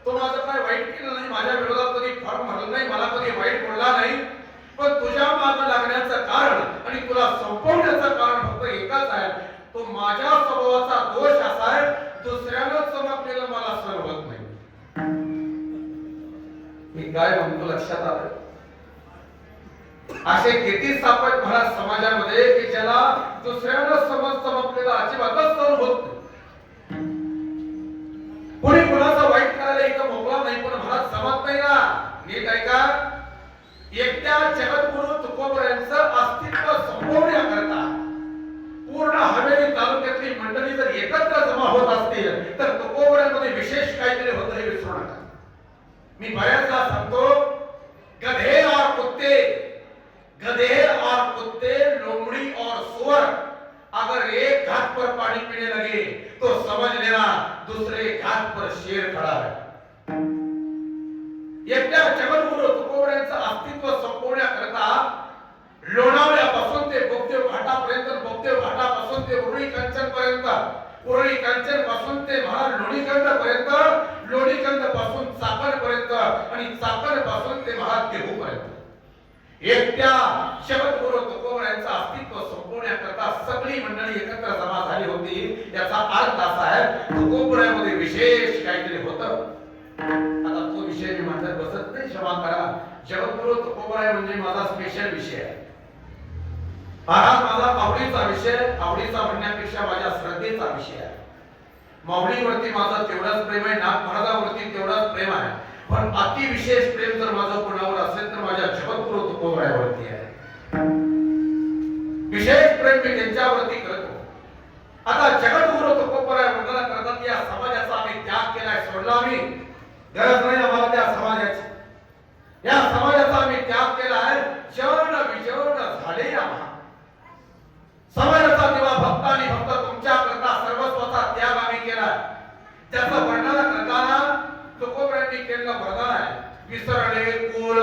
तो माझं काय वाईट केलं नाही, माझ्या विरोधात कधी फॉर्म भरला नाही, मला कधी वाईट बोलला नाही, पण तुझ्या मागे लागण्याचं कारण आणि तुला संपवण्याचं कारण फक्त एकच आहे, तो माझ्या स्वभावाचा दोष असा आहे, दुसऱ्यानं चमकलेलं मला सहन होत नाही. मी काय म्हणतो लक्षात आलं? असे किती साप आहेत महाराज समाजामध्ये की ज्याला दुसऱ्यानं चमकलेलं अजिबातच सहन होत नाही. कोणी कुणाचं वाईट करायला इथं मोकळा नाही, पण महाराज जमत नाही ना. नीट ऐका, एकट्या जगद्गुरु तुकोबऱ्यांचं अस्तित्व संपवण्याकरता पूर्ण हवेली तालुक्यातली मंडळी जर एकत्र जमा होत असतील तर तुकोबऱ्यांमध्ये विशेष काहीतरी होतं हे विसरू नका. मी बऱ्याचदा आहे. एकट्या जगद्गुरु तुकोबऱ्यांचं अस्तित्व संपवण्याकरता लोणावळ्यापासून ते बोगदेव घाटापर्यंत, बोगदेव घाटापासून ते उरळी कंचन पर्यंत, उरळी कंचन पासून ते महाराज लोणीकंद पर्यंत, लोणीकंद पासून चाकण पर्यंत आणि चाकण पासून ते महाराज देहू पर्यंत एकट्या जगद्गुरु तुकोबऱ्यांचं अस्तित्व संपवण्याकरता सगळी मंडळी एकत्र जमा झाली होती. याचा अर्थ असा आहे तुकोबऱ्यामध्ये विशेष काहीतरी होतं. आता तो विषय मी म्हणत बसत नाही, क्षमा करा. जगद्गुरु तुकोबराय म्हणजे माझा स्पेशल विषय आहे. हा माझा आवडीचा विषय, आवडीचा म्हणण्यापेक्षा माझ्या श्रद्धेचा विषय आहे. माऊलीवरती माझं तेवढंच प्रेम आहे, नाथ महाराजांवरती तेवढंच प्रेम आहे, पण अति विशेष प्रेम जर माझं कोणावर असेल तर माझ्या जगद्गुरु तुकोबरायावरती आहे. विशेष प्रेम मी त्यांच्यावरती करतो. आता जगद्गुरु तुकोबराय वंदना करतात, या समाजाचा आम्ही त्याग केलाय, सोडला आम्ही, गरज नाही आम्हाला त्या समाजाची. या समाजाचा आम्ही त्याग केलाय, जन विजन झाले आम्हा. समाजाचा दिवा भक्त आणि भक्त तुमच्याकरता सर्वस्वाचा त्याग आम्ही केलाय. त्याचं वर्णन करताना तुकोबरायांनी केलेलं वरदान आहे, विसरले कुळ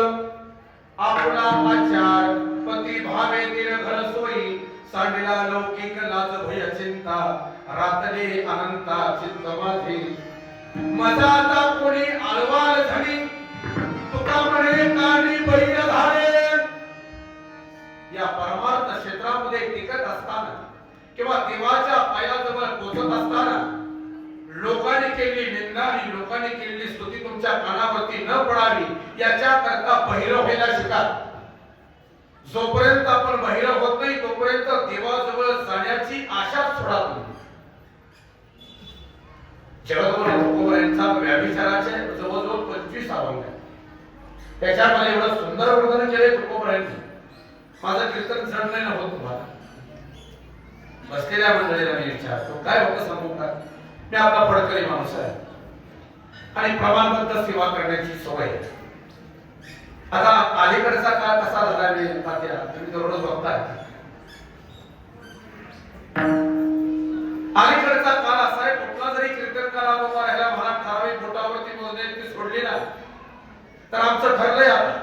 आपला आचार, पती भावे दिल घर सोयी, सांडला लौकिक लाज भय चिंता, रातले अनंता चित्त माझे, मजाता कोणी आळवाल झाली, तुका म्हणे कानी बैल झाले. या परमार्थ क्षेत्रामध्ये टिकत असताना किंवा देवाच्या पायाजवळ पोहोचत असताना लोकांनी केलेली निंदा आणि लोकांनी केलेली स्तुती तुमच्या कानावरती न पडावी याच्या करता बहिरव व्हायला शिका. जोपर्यंत आपण बहिरव होत नाही तोपर्यंत देवाजवळ जाण्याची आशा सोडा तुम्ही. जगद्गुरु तुकोबरायांचा व्याभिचाराचे जवळजवळ 25 अभंग आहेत. त्याच्यामध्ये एवढं सुंदर वर्णन केले तुकोबरायांनी. माझं कीर्तन जड नाही होत तुम्हाला. बसलेल्या मंडळीला मी विचारतो, काय होतं सांगू का? मी आपला फडकरी माणूस आहे आणि प्रमाणबद्ध सेवा करण्याची सवय आहे. आता अलीकडचा काळ कसा झाला मी तात्या तुम्ही दररोज बघताय. अलीकडचा काळ असा आहे, कुठला जरी कीर्तनकार उभा राहिला मला ठराविक बोटावरती मोजण्याची सोडली ना तर आमचं ठरलंय आता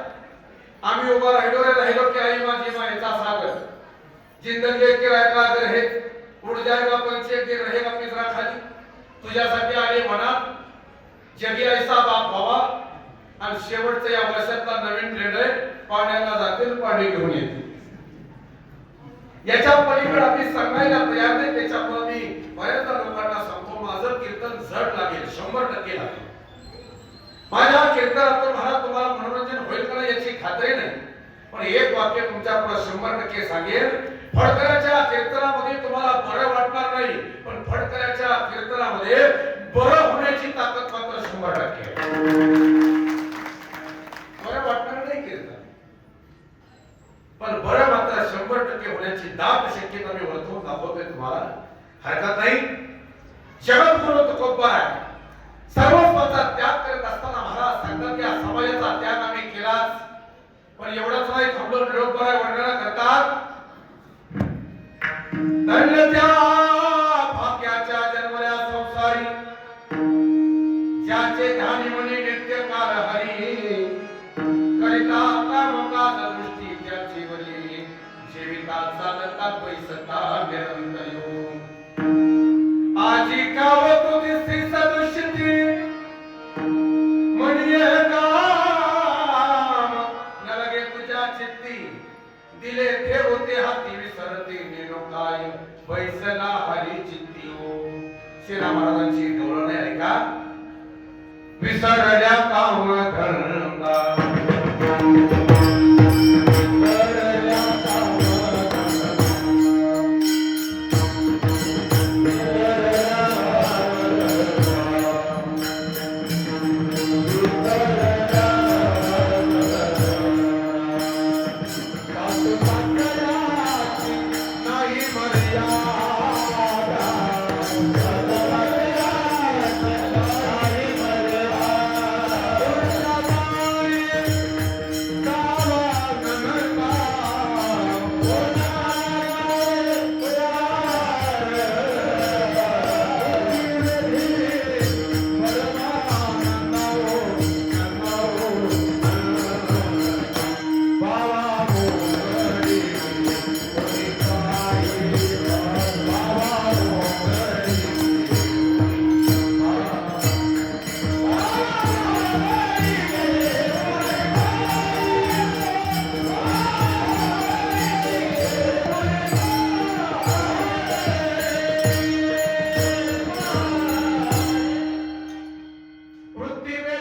आम्ही उभा राहिलो की आई माझी मायेचा सागर, जिंदगी के रायका अगर है उड़ जाएगा पंछी के रहेगा पिंजरा खाली, तुझ्यासाठी आले मनात जगी ऐसा बाप व्हावा. आणि शेवटचा या वर्षातला नवीन ट्रेंड आहे, पाण्याला जातील पाणी घेऊन येतील. याच्या पलीकडे आम्ही सांगायला तयार नाही. त्याच्यामुळे मी बऱ्याच लोकांना सांगतो माझं कीर्तन जड लागेल, 100% लागेल. माझ्या कीर्तनातून मला तुम्हाला मनोरंजन होईल का याची खात्री नाही, पण एक वाक्य तुमच्या पुढे 100% सांगेल. फडकऱ्याच्या कीर्तनामध्ये तुम्हाला बरं वाटणार नाही, पण फडकऱ्याच्या कीर्तनामध्ये बरं होण्याची ताकद मात्र 100%. बरं वाटणार नाही कीर्तन, पण बरं मात्र 100% होण्याची दाट शक्यता मी वर्तवून दाखवतोय तुम्हाला. हरकत नाही. जगद्गुरु तुकोबराय सर्वस्वाचा त्याग करत असताना महाराज सांगतात या समाजाचा त्याग आम्ही केलाच, पण एवढंच नाही थांबलो. निरोपराय वर्णन करतात, धन्य त्या भाग्याच्या जन्मल्या संसारी, ज्याचे ध्यानी मनी नित्य काल हरी, करिता कामकाज दृष्टी त्याची वरी, जीविता चालता पैसता निरंतर यो, आजी कावतो दिसती सदुष्टी म्हणिये काम, न लगे तुझ्या चित्ती दिले ते होते हाती विसरते नेनो काय, बैसला हरी चित्ती हो. श्रीराम महाराजांची गौरव आहे का? विसरल्या काम धंदा,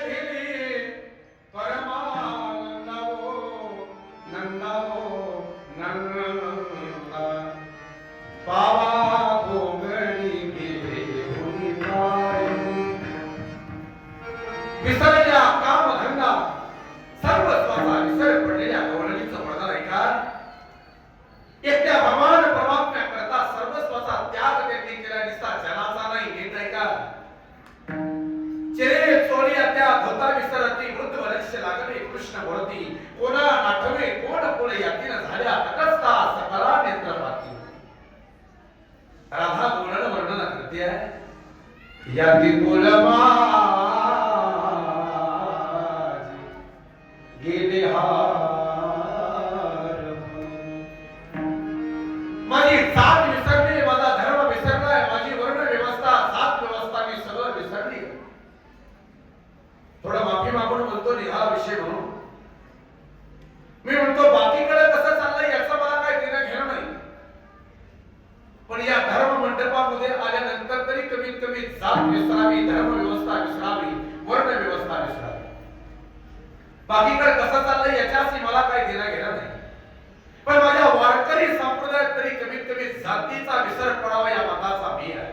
घेतली परमानंदा हो नंदा हो नंदा पावा गोंगडी घेऊन पाय विसरल्या कामधंदा सर्व स्वाचा विसर पडलेल्या गवळणीचं म्हणणार आहे का एकट्या भगवान परमात्म्या करता सर्वस्वाचा त्याग त्यांनी केला निस्ता जनाचा नाही नीट आहे का चेरे चोळी त्या धोता विसरती वृद्ध वलक्ष लागले कृष्ण बोलती कोणा नाठवे कोण कोण यातीन झाल्या तटस्था सकला नेत्रपाती राधा गोळण वर्णन करते आहे याती कुलमा गेले हार माझी जात विसरली माझा धर्म विसरलाय माझी वर्ण व्यवस्था जात व्यवस्था मी सगळं विसरली थोडं माफी मागून बोलतो निघाला विषय म्हणून मी म्हणतो बाकीकडे कसं चाललंय याचं मला काय देणं घेणं नाही पण या धर्म मंडपामध्ये आल्यानंतर तरी कमीत कमी जात विसरावी धर्म व्यवस्था विसरावी वर्ण व्यवस्था विसरावी बाकीकडे कसं चाललंय याच्याशी मला काय देणं घेणं नाही पण माझ्या वारकरी संप्रदायात तरी कमीत कमी जातीचा विसर पडावा या मताचा मी आहे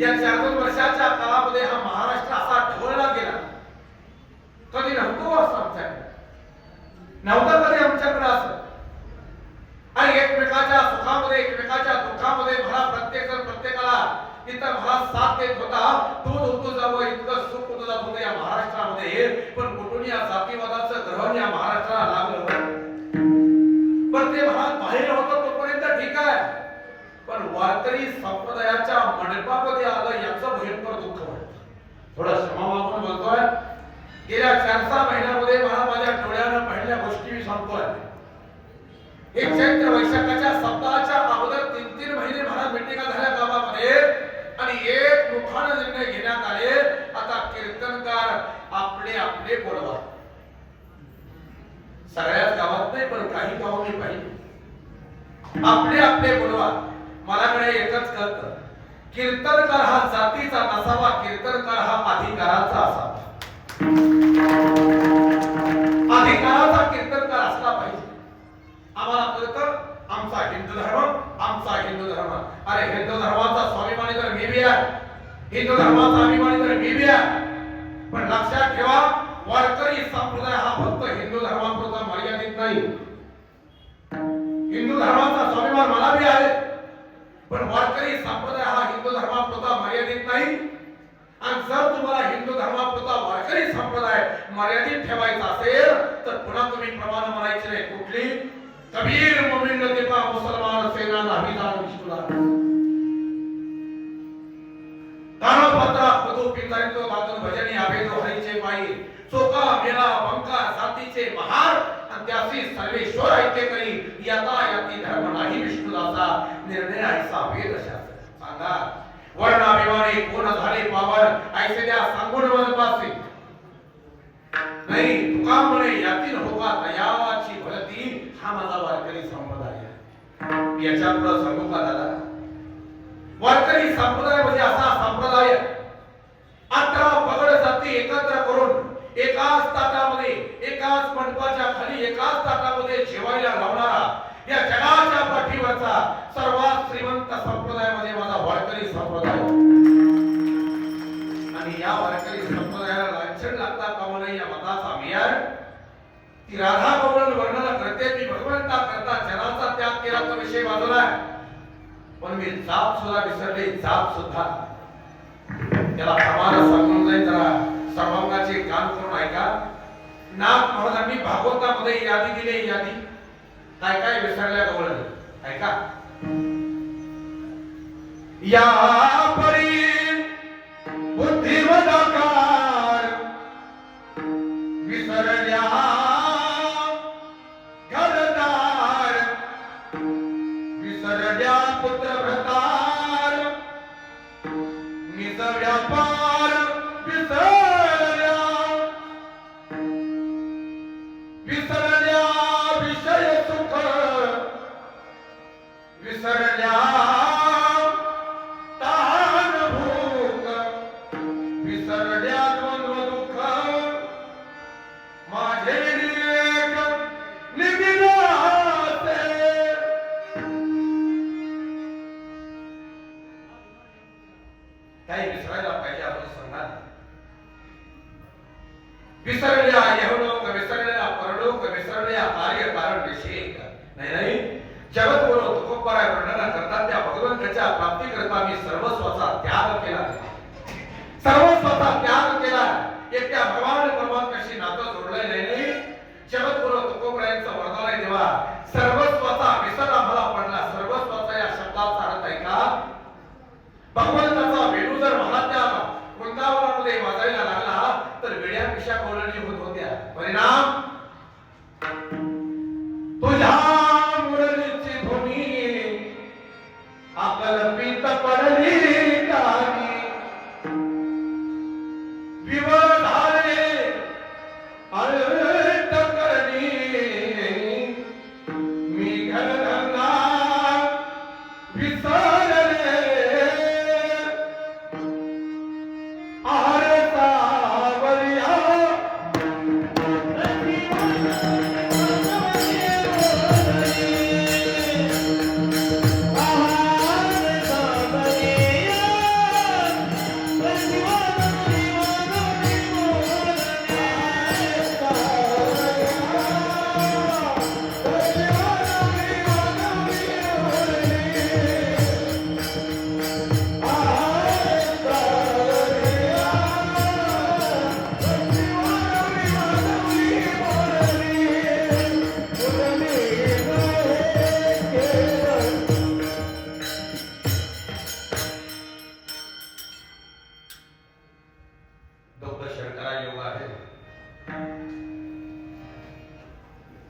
या 4-2 वर्षाच्या काळामध्ये हा महाराष्ट्र असा ढवळला गेला कधी नव्हतो असं आमच्याकडे नव्हतं कधी आमच्याकडे असं आणि एकमेकाच्या सुखामध्ये एकमेकाच्या दुःखामध्ये मला प्रत्येक जण प्रत्येकाला तिथं मला साथ देत होता दूध होतो जावं इतकं सुख होतं जात होतं या महाराष्ट्रामध्ये पण कुठून या जातीवादाचं ग्रहण या महाराष्ट्राला लागलं पण ते महाराज बाहेर होतं तोपर्यंत ठीक आहे पण वारकरी संप्रदायाच्या मंडपामध्ये आलं याचं भयंकर दुःख वाटतं थोडं क्षमा मागून बोलतोय गेल्या 4-6 महिन्यामध्ये मला माझ्या डोळ्यानं पाहिलेल्या गोष्टी मी सांगतोय एक चैत्र वैशाखाच्या सप्ताहाच्या अगोदर 3-3 महिने महाराज मिटिंगा झाल्या गावामध्ये आणि एक मुखाने निर्णय घेण्यात आले आता कीर्तनकार आपले आपले बोलवा सगळ्याच गावात नाही पण काही गाव मी पाहिजे आपले आपले बोलवा मला कडे एकच कळतं कीर्तनकार हा जातीचा नसावा कीर्तनकार हा अधिकाराचा असावा अधिकाराचा कीर्तनकार असला पाहिजे आम्हाला कळतं आमचा हिंदू धर्म अरे हिंदू धर्माचा स्वाभिमानी तर मी बी आहे हिंदू धर्माचा अभिमानी तर मी बी आहे पण लक्षात ठेवा वारकरी संप्रदाय हा फक्त हिंदू धर्मापुरता मर्यादित नाही हिंदू धर्माचा स्वाभिमान मला बी आहे पण वारकरी संप्रदाय हा हिंदू धर्मापुरता मर्यादित नाही आणि जर तुम्हाला हिंदू धर्मापुरता वारकरी संप्रदाय मर्यादित ठेवायचा असेल तर पुन्हा तुम्ही प्रमाण म्हणायचे नाही कुठली कबीर मोमिन देवा मुसलमान सेना नाही जाण विष्णुला कानपत्रा खुदू पिंजारी तो दादून भजनी आवेदो हरीचे पायी चोका मेला बंका जातीचे महार आणि त्यासी सर्वेश्वर ऐक्य करी याता याती धर्म नाही विष्णुदाचा निर्णय ऐसा वेदशास्त्र सांगा वर्णाभिमानी कोण झाले पावन ऐसे त्या सांगून मनपासे नाही तुका म्हणे यातील होका दयाची भलती हा माझा वारकरी संप्रदाय आहे याच्या पुढे सांगू का दादा वारकरी संप्रदाय म्हणजे असा संप्रदाय 18 पगड जाती एकत्र करून एकाच ताटामध्ये एकाच मंडपाच्या खाली एकाच ताटामध्ये जेवायला लावणारा या जगाच्या पाठीवरचा सर्वात श्रीमंत संप्रदाय म्हणजे माझा वारकरी संप्रदाय आणि या वारकरी संप्रदायाला लांछन लागता कामा नये या मताचा मी आहे ती राधा गवळण वर्णन करते मी भगवंता करता जनाचा त्याग केला तो विषय बाजूला आहे पण मी जाप सुद्धा विसरले जाप सुद्धा त्याला प्रमाण सांगून जाईल जरा सर्वांगाचे कान करून ऐका नाथ महाराजांनी भागवतामध्ये यादी दिली यादी काय काय विसरल्या गवळण ऐका या परी बुद्धिमदाकार विसरल्या घरदार विसरल्या पुत्रभ्रतार निज व्यापार विसरल्या विसरल्या विषय सुख विसरल्या तान विसरल्या यहलोक विसरल्या परलोक विसरल्या कार्य कारण विषय नाही नाही जगत बोलो तुकोबराय वर्णन करतात त्या भगवंताच्या प्राप्ती करता मी सर्वस्वाचा त्याग केला सर्वस्वाचा त्याग केला एकट्या भगवान परमात्म्याशी नातं जोडलंय नाही जगत बोलो तुकोबरायांचं वरदान आहे देवा सर्वस्वाचा विसर आम्हाला पडला सर्वस्वाचा या शब्दाचा अर्थ आहे का भगवंताचा वेणू जर मला त्या वृंदावनामध्ये वाजायला लागला तर वेड्या पिशा बोलणी होत होत्या परिणाम तुझ्या मुरलीची धुनी अकल्पित पडली काही विवळ झाले अळट करणी मी घरधरला विसरले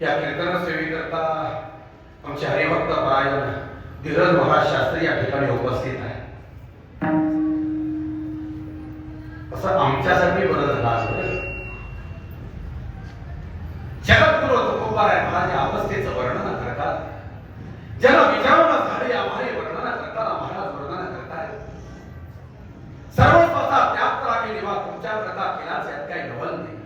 या कीर्तन सेवेकरता आमचे हरिभक्त परायण धीरज महाशास्त्री या ठिकाणी उपस्थित आहे असं आमच्यासाठी बरं झालं जगद्गुरु तुकोबाराय महाराज अवस्थेचं वर्णन करतात ज्याला विचारून झाले आम्हाला वर्णन करताना महाराज वर्णन करताय सर्वस्वता त्याग तर आम्ही देवा तुमच्या प्रथा केलाच यात काही नवल नाही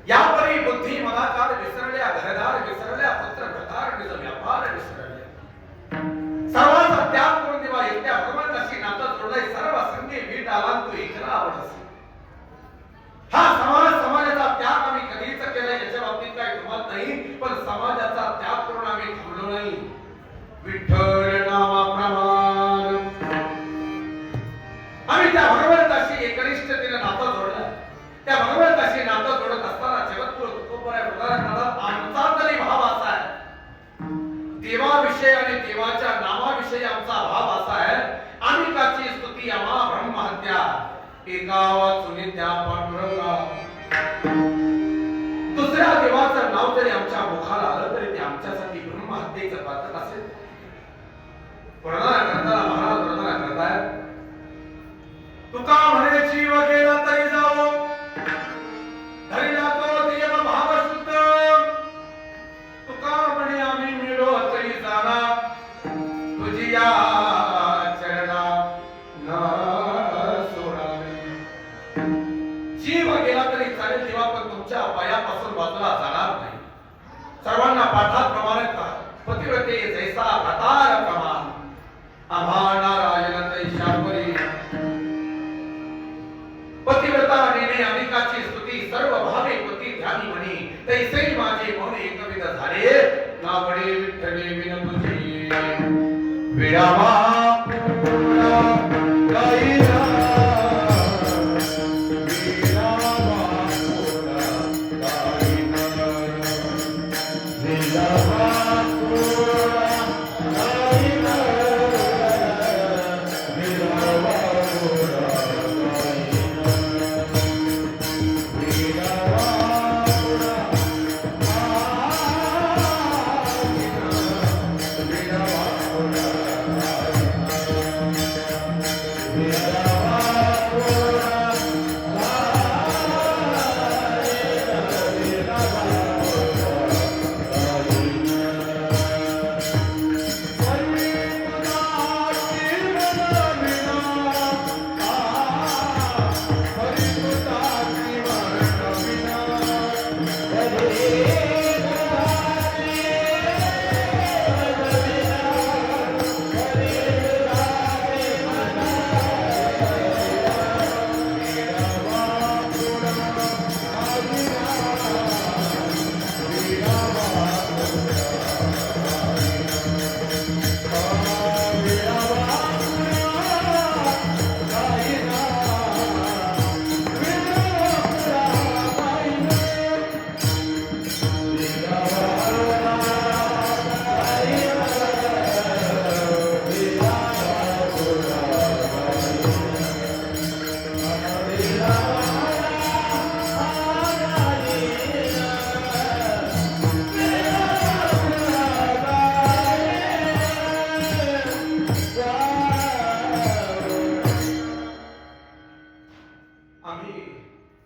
यापरी बुद्धी मनाकार विसरल्या घरदार विसरल्या पुत्र प्रकार निज व्यापार विसरल्या सर्वांचा त्याग करून देवा एकट्या भगवंताशी नातं जोडलंय सर्व संगी वीट आला तू इकरा आवडस हा समाजाचा त्याग आम्ही कधीच केलाय याच्या बाबतीत काही गमत नाही पण समाजाचा त्याग करून आम्ही थांबलो नाही विठ्ठल नामाप्रमाण आम्ही त्या भगवंताशी एकनिष्ठतेने नातं जोडलं त्या भगवंताशी नातं जोडत असताना जगद्गुरु तुकोबराय आमचा तरी भाव असा आहे देवाविषयी आणि देवाच्या नामाविषयी आमचा भाव असा आहे अनेकाची स्तुती आम्हा ब्रह्महत्या एकावा सुनित्या पांडुरंगा दुसऱ्या देवाचं नाव जरी आमच्या मुखाला आलं तरी ते आमच्यासाठी ब्रह्महत्येचं पात्र असेल वर्णन करताना महाराज वर्णन करताय तुका म्हणे जीव गेला तरी जावो धरिला तो देव भाव शुद्ध तुका म्हणे आम्ही मिळो तरी जाना तुझी या चरणा न सोडावे जीव गेला तरी चालेल देवा पण तुमच्या पायापासून बाजूला जाणार नाही सर्वांना पाठात प्रमाणित पतिव्रते जैसा अतार प्रमाण आम्हा नारायण तैशापरी पतिव्रता नेने अनेकाची स्तुती सर्व भावे पती ध्यानी म्हणी तैसे माझे मन एकविध झाले नावडे विठ्ठले विन तुझी विडावा पुरा गाईला Thank you.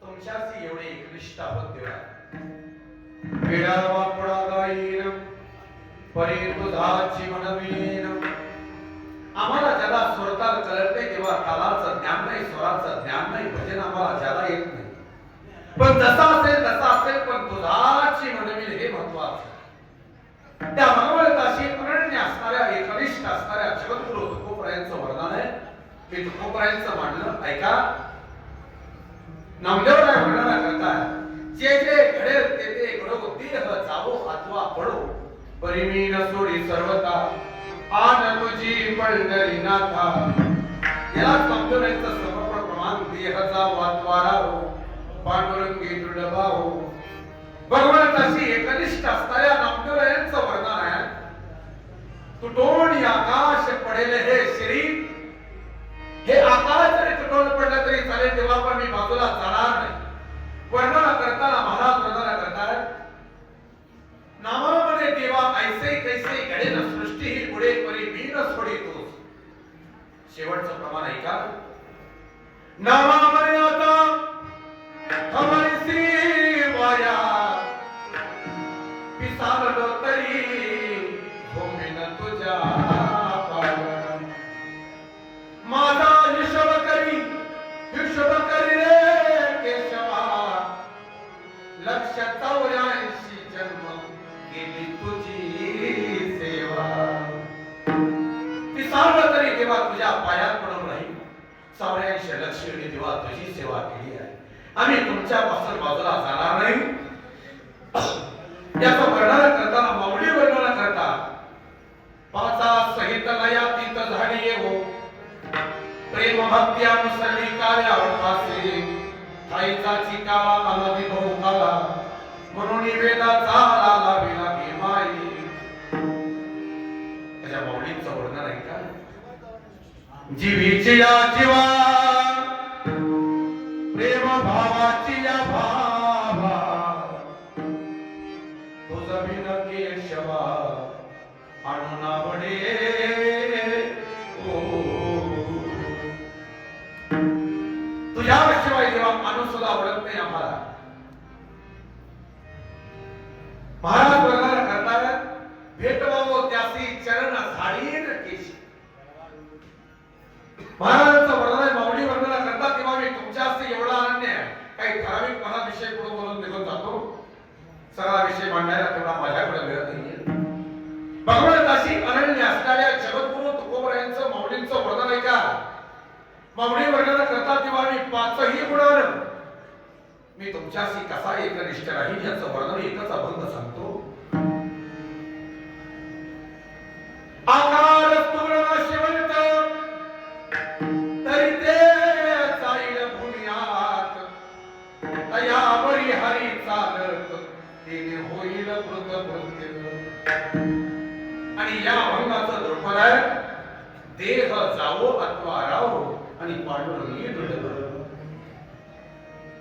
तुमच्याशी एवढे एकनिष्ठ आहोत देवा. वेडा वापडा गाईन परी तुझाची म्हणवीन. आम्हाला ज्याला स्वरताल कळते तेव्हा तालाचं ज्ञान नाही, स्वराचं ज्ञान नाही, भजन आम्हाला ज्याला येत नाही. पण जसा असेल पण तुझाची म्हणवीन हे महत्वाचं. त्या मनोवळताशी अनन्य असणाऱ्या एकनिष्ठ असणाऱ्या जगद्गुरु तुकोबरायांचं वर्णन आहे. मी तुकोबरायांचं मांडलं ऐका. नामदेवराय वर्णना करतात जे जे घडेल ते ते घडो देह जावो अथवा पडो परिमी न सोडी सर्वता आन तुझी पंढरीनाथा. याला नामदेवरायांचं समर्पण प्रमाण देह जावो अथवा राहो पांडुरंगी दृढभाव. भगवंताशी एकनिष्ठ असणाऱ्या नामदेवरायांचं वर्णन आहे. तुटोन आकाश पडेल हे शरीर. हे आकाश जरी तुटून पडलं तरी चालेल तेव्हा पण मी बाजूला जाणार नाही. वर्णन करताना महाराज वर्णन करतात नामामध्ये देवा ऐसे कैसे घडेल सृष्टी ही पुढे परी मी न सोडी तू. शेवटचं प्रमाण ऐका. नामामध्ये आता हमारी वाया पिसाळलो तरी भूमीन तुझ्या माझा हिशोब करी रे केशवा. लक्ष 84 जन्म केली तुझी सेवा. पिसाळलो तरी देवा तुझ्या पायात पडून राहील. 84 लक्ष देवा तुझी सेवा केली आहे. आम्ही तुमच्यापासून बाजूला जाणार नाही. याचं वर्णन करताना माऊली वर्णन करतात पाचा सहित लयातीत झाडी हो प्रेम भक्ती अनुसरणी कार्यावरपासे थाईचा चिकावा अनदी बहुकाला म्हणून वेदाचा लाविला भीमाई. त्याच्या माऊलींचं वर्णन ऐका. जीवीची या जीवा प्रेम भावाची या भावा तुझ बिन केशवा आणूनावडे तुझ्याशिवाय जेव्हा माणूस सुद्धा आवडत नाही आम्हाला. महाराज वर्णन करतात भेटवावो त्यासी चरण झाडीन केशी. महाराजांचं वर्णन माऊली वर्णन करतात तेव्हा मी तुमच्याशी एवढा अनन्य आहे. काही ठराविक मला विषय पुढे बोलून निघून जातो. सगळा विषय मांडायला तेवढा माझ्याकडे वेळ नाहीये. भगवंताशी अनन्य असणाऱ्या जगद्गुरु तुकोबरायांचं माऊलींचं वर्णन ऐका. माऊली वर्णन करतात तेव्हा मी 5ही गुणानं मी तुमच्याशी कसा एकनिष्ठ राहील याचं वर्णन एकच अभंग सांगतो. आकार स्थूल शिवंत तरी ते जाईल भूमियात तयावरी हरी चालत तिने होईल कृतकृत्य. आणि या अभंगाचं दृढपण आहे देह जावो अथवा राहो आणि पांडुरंगी दृढ.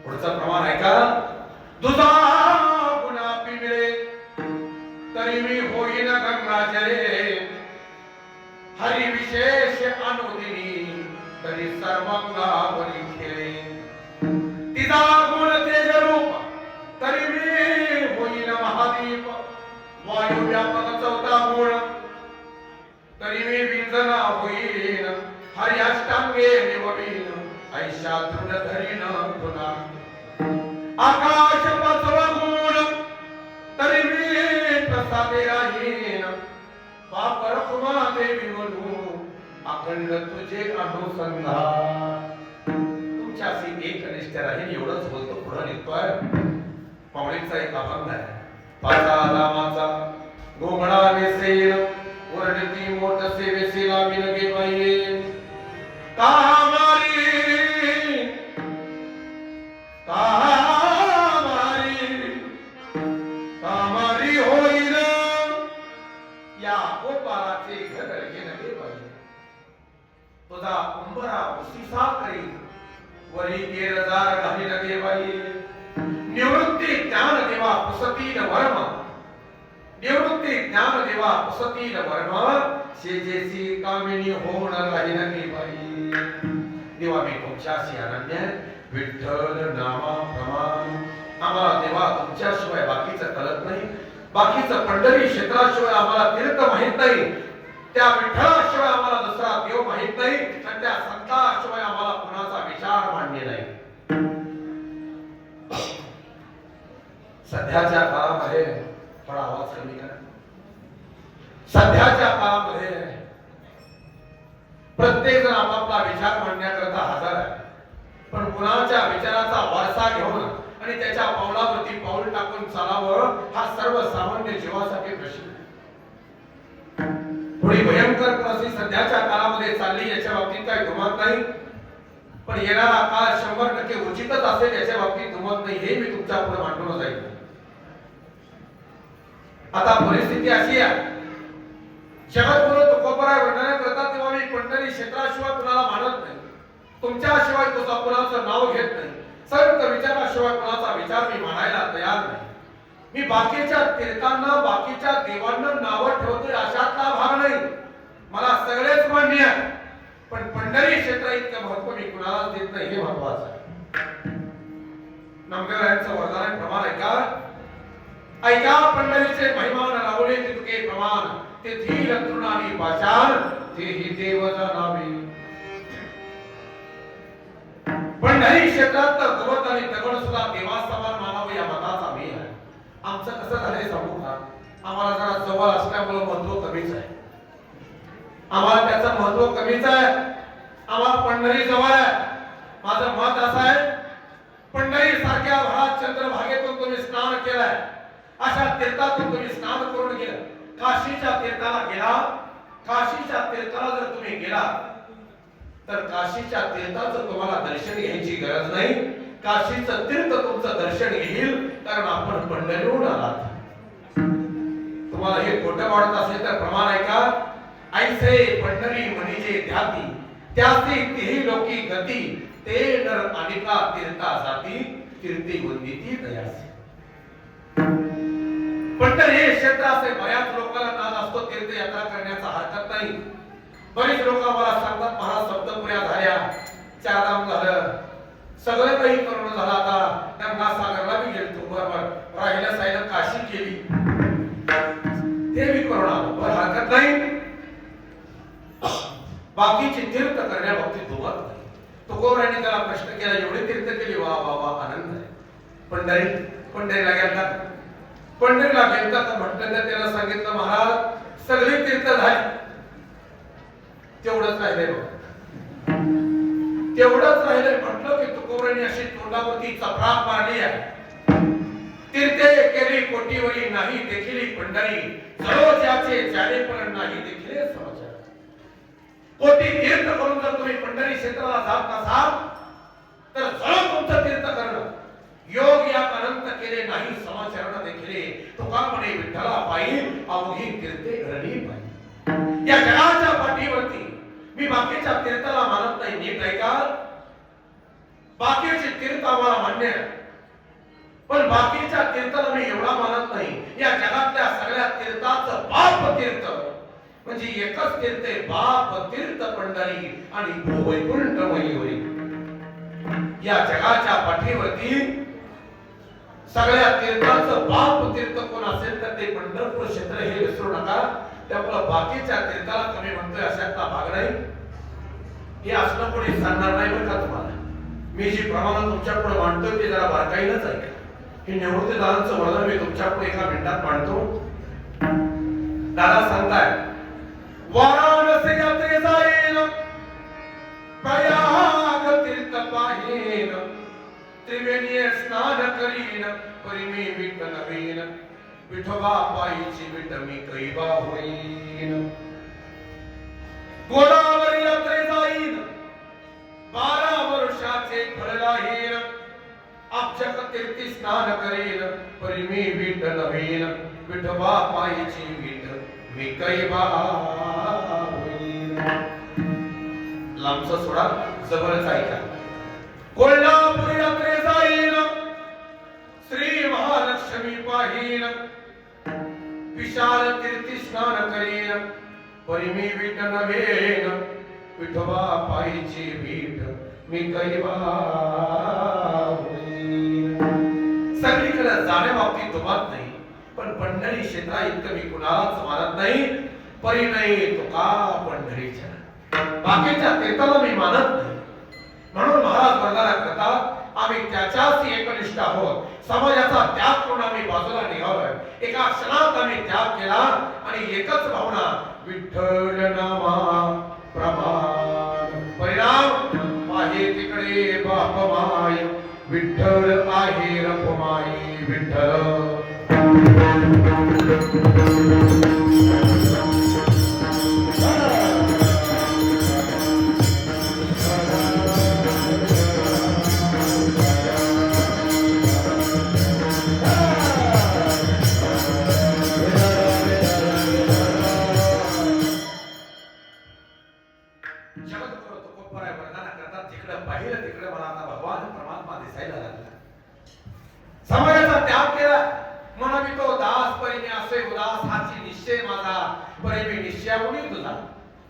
पुढचं प्रमाण ऐका. तुझा गुन्हा पिमिळे तरी मी होईन गंगाजळे हरी विशेष अनुदिनी तरी सर्वांगावरी खेळे. तिचा गुण तेज रूप तरी मी होईन महादीप वायू व्यापक 4था गुण तरी मी विंजना होईन हरी अष्टांगे निवडीन ऐशा दृढ धरीन पुन्हा. आकाश 5वा गुण तरी मी प्रसादे राहीन पापर कुमा देवी म्हणू अखंड तुझे अनुसंधान. तुमच्याशी एकनिष्ठ राहीन एवढंच बोलतो पुढे निघतोय. पावळीचा एक अभंग आहे. पाचा दामाचा गोमणा वेसेल ओरडती मोठ सेवेसेला विनगे बाई कामारी होईल या गोपाळाचे घर घेणगे बाई. तुझा उंबरा उशिसा करी वरी केरजार घाली नगे बाई. निवृत्ती ज्ञान देवा पुसतीन वर्म निवृत्ती ज्ञान देवा पुसतीन वर्म शेजेसी कामिनी होण राही नगे बाई. देवा मी तुमच्याशी अनन्य विठ्ठल नामा तुमच्याशिवाय बाकीचं कळत नाही, बाकीचं पंढरी क्षेत्राशिवाय आम्हाला तीर्थ माहित नाही, त्या विठ्ठलाशिवाय आम्हाला दुसरा देव माहित नाही, आणि त्या संताशिवाय आम्हाला कुणाचा विचार मान्य नाही. सध्याच्या काळामध्ये थोडा आवाज कमी करा. सध्याच्या काळामध्ये प्रत्येक जण आपापला विचार मांडण्याकरता हजर आहे, पण कुणाच्या विचाराचा वारसा घेऊन आणि त्याच्या पावलावरती पाऊल टाकून चालावं हा सर्वसामान्य जीवासाठी प्रश्न आहे. थोडी भयंकर परिस्थिती सध्याच्या काळामध्ये चालली, याच्या बाबतीत काही दुमत नाही, पण येणारा काळ 100% उचितच असेल याच्या बाबतीत दुमत नाही, हे मी तुमच्या पुढे मांडून जाईल. आता परिस्थिती अशी आहे, जगद्गुरु तुकोबराय वर्णन करतात तेव्हा मी पंढरी क्षेत्राशिवाय कुणाला मानत नाही, तुमच्याशिवाय तुझा कुणाचं नाव घेत नाही, संत विचाराशिवाय कुणाचा विचार मी मानायला तयार नाही. मी बाकीच्या तीर्थांना बाकीच्या देवांना नाव ठेवतोय अशातला भाग नाही, मला सगळेच मान्य आहे, पण पंढरी क्षेत्र इतकं महत्व मी कुणालाच देत नाही, हे महत्वाचं आहे. नामदेवरायांचं वरदान प्रमाण ऐका पंढरीचे महिमान लावले तितके प्रमाण, ते धीर तृणानी पाषाण तेही देव जाणावे. पंढरी क्षेत्रात गवत आणि दगड सुद्धा देवासमान मानावं या मताचा मी आहे. आमचं कसं झालंय सांगू का, आम्हाला जरा जवळ असल्यामुळे महत्व कमीच आहे, आम्हाला त्याचं महत्व कमीच आहे, आम्हाला पंढरी जवळ आहे. माझं मत असं आहे, पंढरी सारख्या भरात चंद्रभागेतून तुम्ही स्नान केलंय, अशा तीर्थातून तुम्ही स्नान करून गेला, काशीच्या तीर्थाला गेला, काशीच्या तीर्थाला जर तुम्ही गेला तर काशीच्या तीर्थाचं तुम्हाला दर्शन घ्यायची गरज नाही, काशीचं तीर्थ तुमचं दर्शन घेईल, कारण आपण पंढरीहून आलात. तुम्हाला हे खोटं वाटत असेल तर प्रमाण ऐका. ऐसे पंढरी म्हणजे ध्याती, त्यासी तेही लोकी गती, ते नर अनिका तीर्था जाती, कीर्ती वंदिती दयासी. पंढरी हे क्षेत्र असे बऱ्याच लोकांना नाद असतो तीर्थयात्रा करण्याचा, हरकत नाही. बरीच लोक मला सांगतात महाराज सप्तपुऱ्या झाल्या, चारधाम झालं, सगळं काही करून झालं, आता गंगासागरला मी गेलो, बरोबर राहिलं सायलं काशी केली, ते मी करून आलो, पण हरकत नाही. बाकीची तीर्थ करण्याबाबतीत दुमत नाही. तुकोबरायांनी त्याला प्रश्न केला, एवढी तीर्थ केली, वा वा वा आनंद आहे. पंढरीला गेला, पंढरीला गेलता तर म्हटलं तर त्याला सांगितलं महाराज सगळी तीर्थ झाली, तेवढंच राहिले, तेवढंच राहिले. म्हटलं की तुकोबरायांनी अशी तोंडावरती चपराक मारली आहे, तीर्थे केली कोटीवरी नाही देखील पंढरी, जळो ज्याचे ज्याने पण नाही देखील समाचार. कोटी तीर्थ करून जर तुम्ही पंढरी क्षेत्राला जात नसाल तर जळो तुमचं तीर्थ करणं. योग या अनंत केले नाही समाचरण देखिले, तुका म्हणे विठ्ठला पायी अवघी तीर्थे घडली पायी. या जगाच्या पाठीवरती मी बाकीच्या तीर्थाला मानत नाही, नीट ऐका. बाकीचे तीर्थ आम्हाला मान्य आहे, पण बाकीच्या तीर्थाला मी एवढा मानत नाही. या जगातल्या सगळ्या तीर्थाचं बाप तीर्थ म्हणजे एकच तीर्थ आहे, बाप तीर्थ पंढरी आणि भूवैकुंठ मयूरी. या जगाच्या पाठीवरती सगळ्या तीर्थांचं बाप तीर्थ कोण असेल तर ते पंढरपूर क्षेत्र हे विसरू नका. त्यामुळे बाकीच्या तीर्थाला कमी म्हणतोय अशातला भाग नाही, हे असणं कोणी सांगणार नाही बरं का तुम्हाला. मी जी प्रमाण तुमच्या पुढे मांडतोय ते जरा बारकाईनंच ऐका. हे निवृत्ती दादांचं वर्णन मी तुमच्या पुढे एका मिनिटात मांडतो. दादा सांगताय, वाराणसी यात्रे जाईन, प्रयाग तीर्थ पाहीन, त्रिवेणी स्नान करीन, परिमी विट नवीन, विठोबा पायीची विट मी कैबा होईन. गोदावरी यात्रे जाईन, 12 वर्षाचे फळ राहीन, अक्षक तीर्थी स्नान करीन, परिमी विट नवीन, विठोबा पायीची विट मी कैबा होईन. लांबचा सोडा, जवळच ऐका. कोल्हापूर यात्रे जाईन, श्री महालक्ष्मी पाहीन, विशाल तीर्थी स्नान करीन, परिमी विट नवीन, विठोबा पायीची विट मी कैबा होईन. सगळीकडे जाण्याबाबतीत दुमत नाही, पण पंढरी क्षेत्रा इतकं मी कुणालाच मानत नाही. परी नाही तुका पंढरीच्या, बाकीच्या तीर्थाला मी मानत नाही. म्हणून महाराज वर्णना करतात, आम्ही त्याच्याच एकनिष्ठ आहोत. समाजाचा त्याग करून आम्ही बाजूला निघालोय. एका क्षणात आम्ही त्याग केला आणि एकच भावना, विठ्ठल नामा प्रमाण. परिणाम आहे तिकडे बाप माय, विठ्ठल आहे रखुमाई. विठ्ठल समाजाचा त्याग केला. म्हणावी तो दास परिणे असे उदास, हाची निश्चय माझा परिमे निश्चयामुनी तुझा.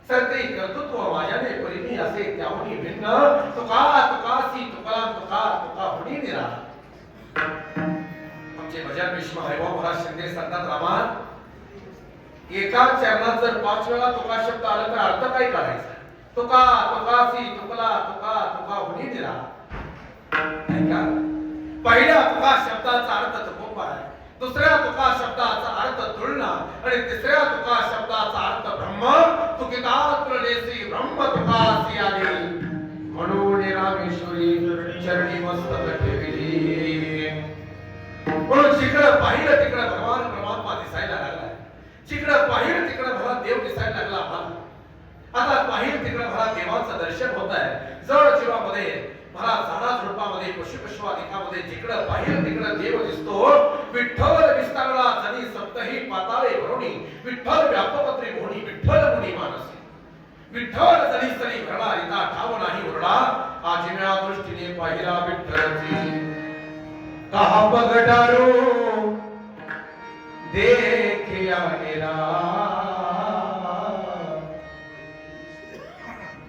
सरते कर्तृत्व माझ्याने परिमी असे त्यामुनी भिन्न. तुका तुकासी तुका तुका तुका होणी निरा. आमचे भजन विश्व हरिभाऊ महाराज शिंदे सांगतात, रामान एका चरणात जर 5 वेळा तुका शब्द आला तर अर्थ काय काढायचा? तुका तुकासी तुकला तुका तुका होणी निरा. पहिल्या तुका शब्दाचा अर्थ तुकोबा आहे, दुसऱ्या तुका शब्दाचा अर्थ तुलना आणि तिसऱ्या तुका शब्दाचा अर्थ ब्रह्म. तुकिता तुलनेसी ब्रह्म तुकासी आली, म्हणून रामेश्वरी चरणी मस्तक ठेवली. म्हणून जिकडं पाहिलं तिकडं भगवान परमात्मा दिसायला लागला. जिकडं पाहिलं तिकडं मला देव दिसायला लागला. आम्हाला आता पाहिलं तिकडं मला देवाचं दर्शन होत आहे. जड जीवामध्ये मला झाडा झुडपामध्ये पशुपशुआदिकामध्ये जिकडं पाहिलं तिकडं देव दिसतो. विठ्ठल विस्तारला जनी सप्तही पाताळे भरुणी, विठ्ठल व्यापपत्री भोणी, विठ्ठल मुनी मानसी. विठ्ठल जनी जनी भरला रिता ठाव नाही उरला. आजिम्या दृष्टीने पाहिला विठ्ठलची, कहा बगडारो देखिया निरा.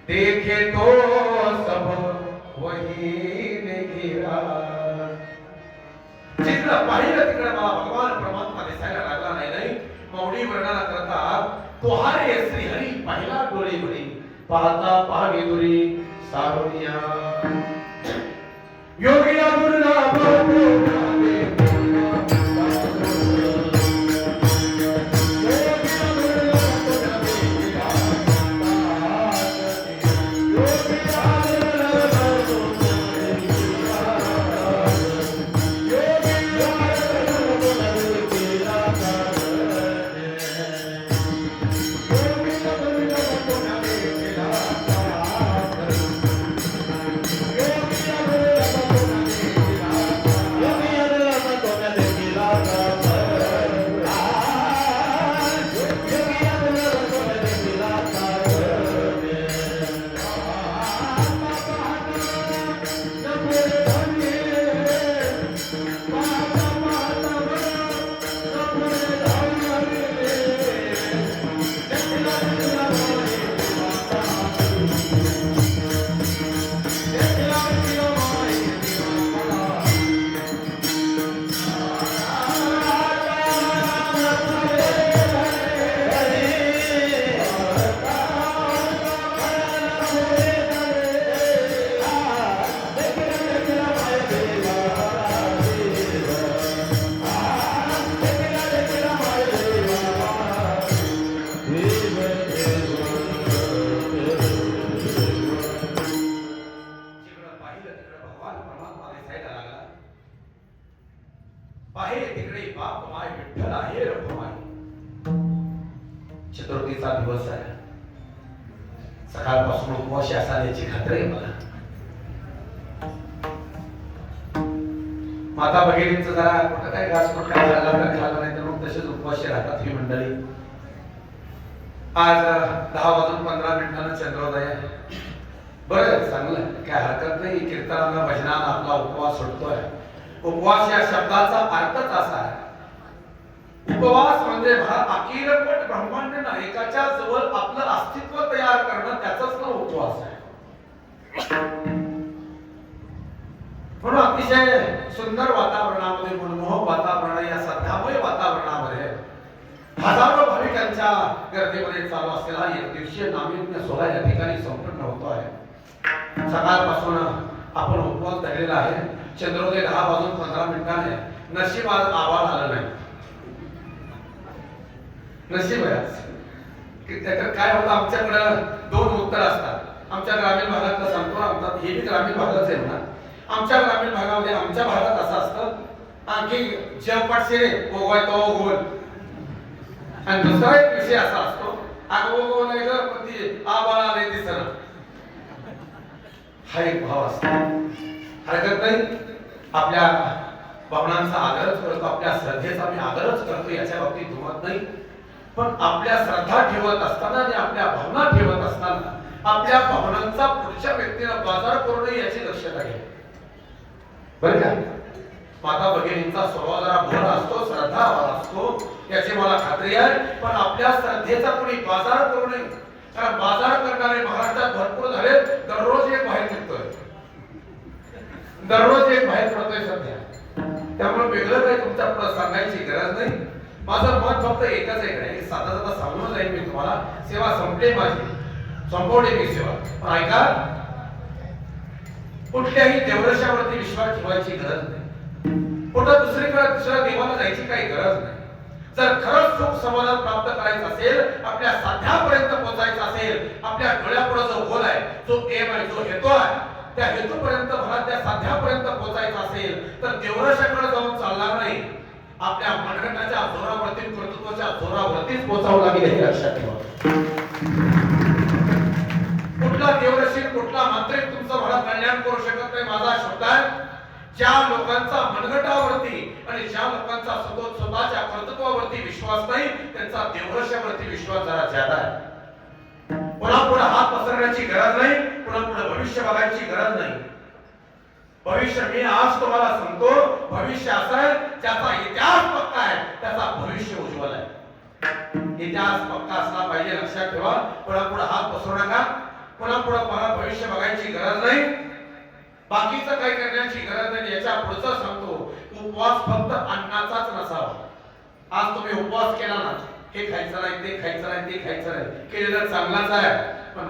देखे तो सब वही ने घेरा. जिकडं पाहिलं तिकडं मला भगवान परमात्मा दिसायला लागला नाही. मौनी वर्णना करतात, तुहारे श्री हरी पाहिला डोळे भरी, पाहता पाहावी दुरी सारोनिया. योगिया दुर्लभ चतुर्थीचा दिवस आहे. सकाळपासून उपवास असण्याची खात्री आहे मला. माता भगिनींचं जरा कुठं काय घासपूट काय झाला तर खाल्लं नाही तर मग तसेच उपवासी राहतात ही मंडळी. आज 10:15 चंद्रोदय आहे. बरं चांगलं काय हरकत नाही. कीर्तनानं भजनानं आपला उपवास सुटतोय. उपवास या शब्दाचा अर्थच असा आहे, उपवास म्हणजे अखिलपट ब्रह्मांड नायकाच्या जवळ आपलं अस्तित्व तयार करणं, त्याचंच नाव उपवास आहे. म्हणून अतिशय सुंदर वातावरणामध्ये, मनमोहक वातावरण, या श्रद्धामय वातावरणामध्ये हजारो भाविकांच्या गर्दीमध्ये चालू असलेला एक दिवसीय नामयज्ञ सोहळा या ठिकाणी संपन्न होतो आहे. सकाळपासून आपण उपवास धरलेला आहे. चंद्रोदय 10:15 नशीब आज आवाज आला नाही. नशीब आहे की त्याच्यात काय होतं, आमच्याकडे दोन उत्तर असतात. आमच्या ग्रामीण भागातलं सांगतो आमचा, हे बी ग्रामीण भागाच आहे ना. आमच्या ग्रामीण भागामध्ये, आमच्या भागात असं असतं, आणखी जेवपाटशे गोवाय तो गोल, आणि दुसरा एक विषय असा असतो, आगो गोल आहे ग पण ती आबाळा नाही दिसणं. हा एक भाव असतो. हरकत नाही, आपल्या भावनांचा आदरच करतो, आपल्या श्रद्धेचा मी आदरच करतो, याच्या बाबतीत दुमत नाही. पण आपल्या श्रद्धा ठेवत असताना आणि आपल्या भावना ठेवत असताना आपल्या भावनांचा पुढच्या व्यक्तीला बाजार करू नये याची दक्षता घ्या. बरं का? माता भगिनींचा स्वभाव जरा भोळा असतो, श्रद्धा असतो, याची मला खात्री आहे. पण आपल्या श्रद्धेचा कोणी बाजार करू नये. कारण बाजार करणारे महाराष्ट्रात भरपूर झाले. दररोज एक बाहेर निघतोय, दररोज एक बाहेर पडतोय सध्या. त्यामुळे वेगळं काही तुमच्या पुढे सांगायची गरज नाही. माझं मत फक्त एकच आहे की साधा सांगून जाईल मी तुम्हाला. सेवा संपली माझी, संपवली मी सेवा. पण ऐका, कुठल्याही देवरशावरती विश्वास ठेवायची गरज नाही. कुठं दुसऱ्या देवाला जायची काही गरज नाही. जर खरंच सुख समाधान प्राप्त करायचं असेल, आपल्या साध्यापर्यंत पोहोचायचं असेल, आपल्या डोळ्यापुढे जो गोल आहे, जो एम आहे, जो हेतू आहे, त्या हेतूपर्यंत मला त्या साध्यापर्यंत पोहोचायचं असेल तर देवरशाकडे जाऊन चालणार नाही. आपल्या मनगटाच्या जोरावरती, कर्तृत्वाच्या जोरावरतीच पोहोचावं लागेल, हे लक्षात ठेवा. कुठला देवरशी, कुठला मंत्री तुमचं मला कल्याण करू शकत नाही. माझा शब्द आहे, ज्या लोकांचा मनगटावरती आणि ज्या लोकांचा स्वतःच्या कर्तृत्वावरती विश्वास नाही, त्यांचा देवरशावरती विश्वास जरा ज्यादा आहे. पुन्हा हात पसरण्याची गरज नाही, पुन्हा भविष्य बघायची गरज नाही. भविष्य मी आज तुम्हाला सांगतो, भविष्य असं आहे ज्याचा इतिहास पक्का आहे, त्याचा भविष्य उज्ज्वल आहे. इतिहास पक्का असला पाहिजे, लक्षात ठेवा. पुन्हा हात पसरू नका. पुन्हा भविष्य बघायची गरज नाही, बाकीचं काही करण्याची गरज नाही. याच्या पुढचं सांगतो, उपवास फक्त अन्नाचाच नसावा. आज तुम्ही उपवास केला ना, हे खायचं नाही, ते खायचं नाही, ते खायचं नाही, केलेलं चांगलाच आहे. पण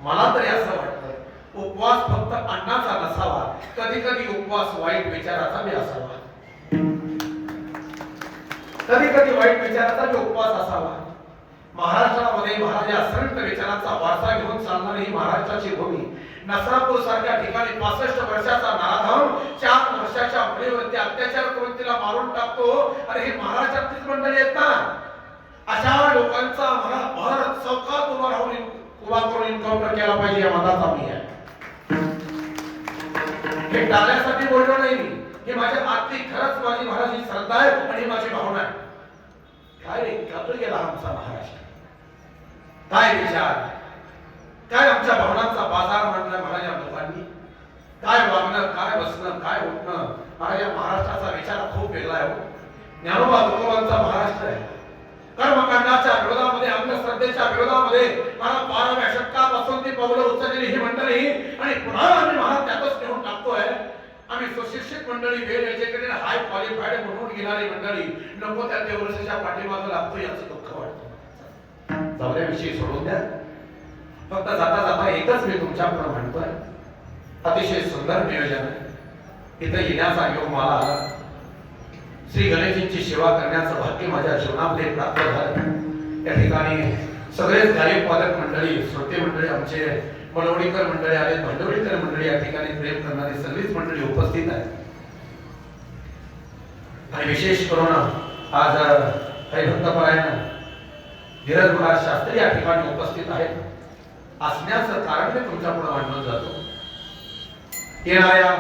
मला तरी असं वाटतं, उपवास फक्त अन्नाचा नसावा. कधी कधी उपवास वाईट विचाराचा बी असावा. कधी कधी वाईट विचाराचा बी उपवास असावा. महाराष्ट्रामध्ये महाराज संत विचारांचा वारसा घेऊन चालणारी ही महाराष्ट्राची भूमी. नसरापूर सारख्या ठिकाणी 65 वर्षाचा नाराधाम 4 वर्षाच्या मुलीवरती अत्याचार करून तिला मारून टाकतो. अरे हे महाराष्ट्रातलीच मंडळी आहेत ना. अशा लोकांचा भारत चौकात उभा करून एन्काउंटर केला पाहिजे, या मताचा मी आहे. हे टाळण्यासाठी बोललो नाही मी, हे माझ्या आतली खरंच माझी महाराज ही श्रद्धा आहे आणि माझी भावना आहे. काय रे कातून गेला आमचा महाराष्ट्र, काय विचार, काय आमच्या भावनांचा बाजार मांडला महाराज या लोकांनी. काय वागणं, काय बसणं, काय उठणं. महाराज या महाराष्ट्राचा विचार खूप वेगळा आहे. ज्ञानोबा तुकोबांचा महाराष्ट्र आहे. कर्मकांडाच्या विरोधामध्ये, अंधश्रद्धेच्या विरोधामध्ये मला 12व्या शतकापासून ती पावलं उचललेली ही मंडळी, आणि पुन्हा आम्ही महाराज त्यातच नेऊन टाकतोय. आम्ही सुशिक्षित मंडळी, वेल एज्युकेटेड, हाय क्वालिफाईड म्हणून घेणारी मंडळी नको त्या देवरशाच्या पाठीमागे लागतो, याचं दुःख वाटतं. जाऊद्याविषयी सोडून द्या. फक्त जाता जाता एकच मी तुमच्या पुढे म्हणतोय, अतिशय सुंदर नियोजन आहे. इथं येण्याचा योग मला आला. श्री गणेशजींची सेवा करण्याचं भाग्य माझ्या जीवनामध्ये प्राप्त झालं. या ठिकाणी सगळेच गायक वादक मंडळी, श्रोते मंडळी, आमचे मलवडीकर मंडळी आले, भांडवडीकर मंडळी, या ठिकाणी प्रेम करणारी सगळीच मंडळी उपस्थित आहे. आणि विशेष करून आज हरिभक्तपरायण धीरज महाराज शास्त्री या ठिकाणी उपस्थित आहेत. असण्याचं कारण मी तुमच्या पुढे मांडून जातो. येणाऱ्या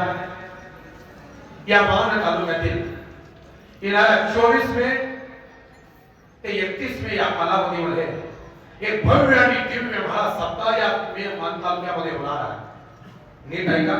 या महान तालुक्यातील येणाऱ्या 24 मे ते 31 मे या कालावधीमध्ये एक भव्य आणि दिव्य महाराज सप्ताह या मान तालुक्यामध्ये होणार आहे. नीट ऐका.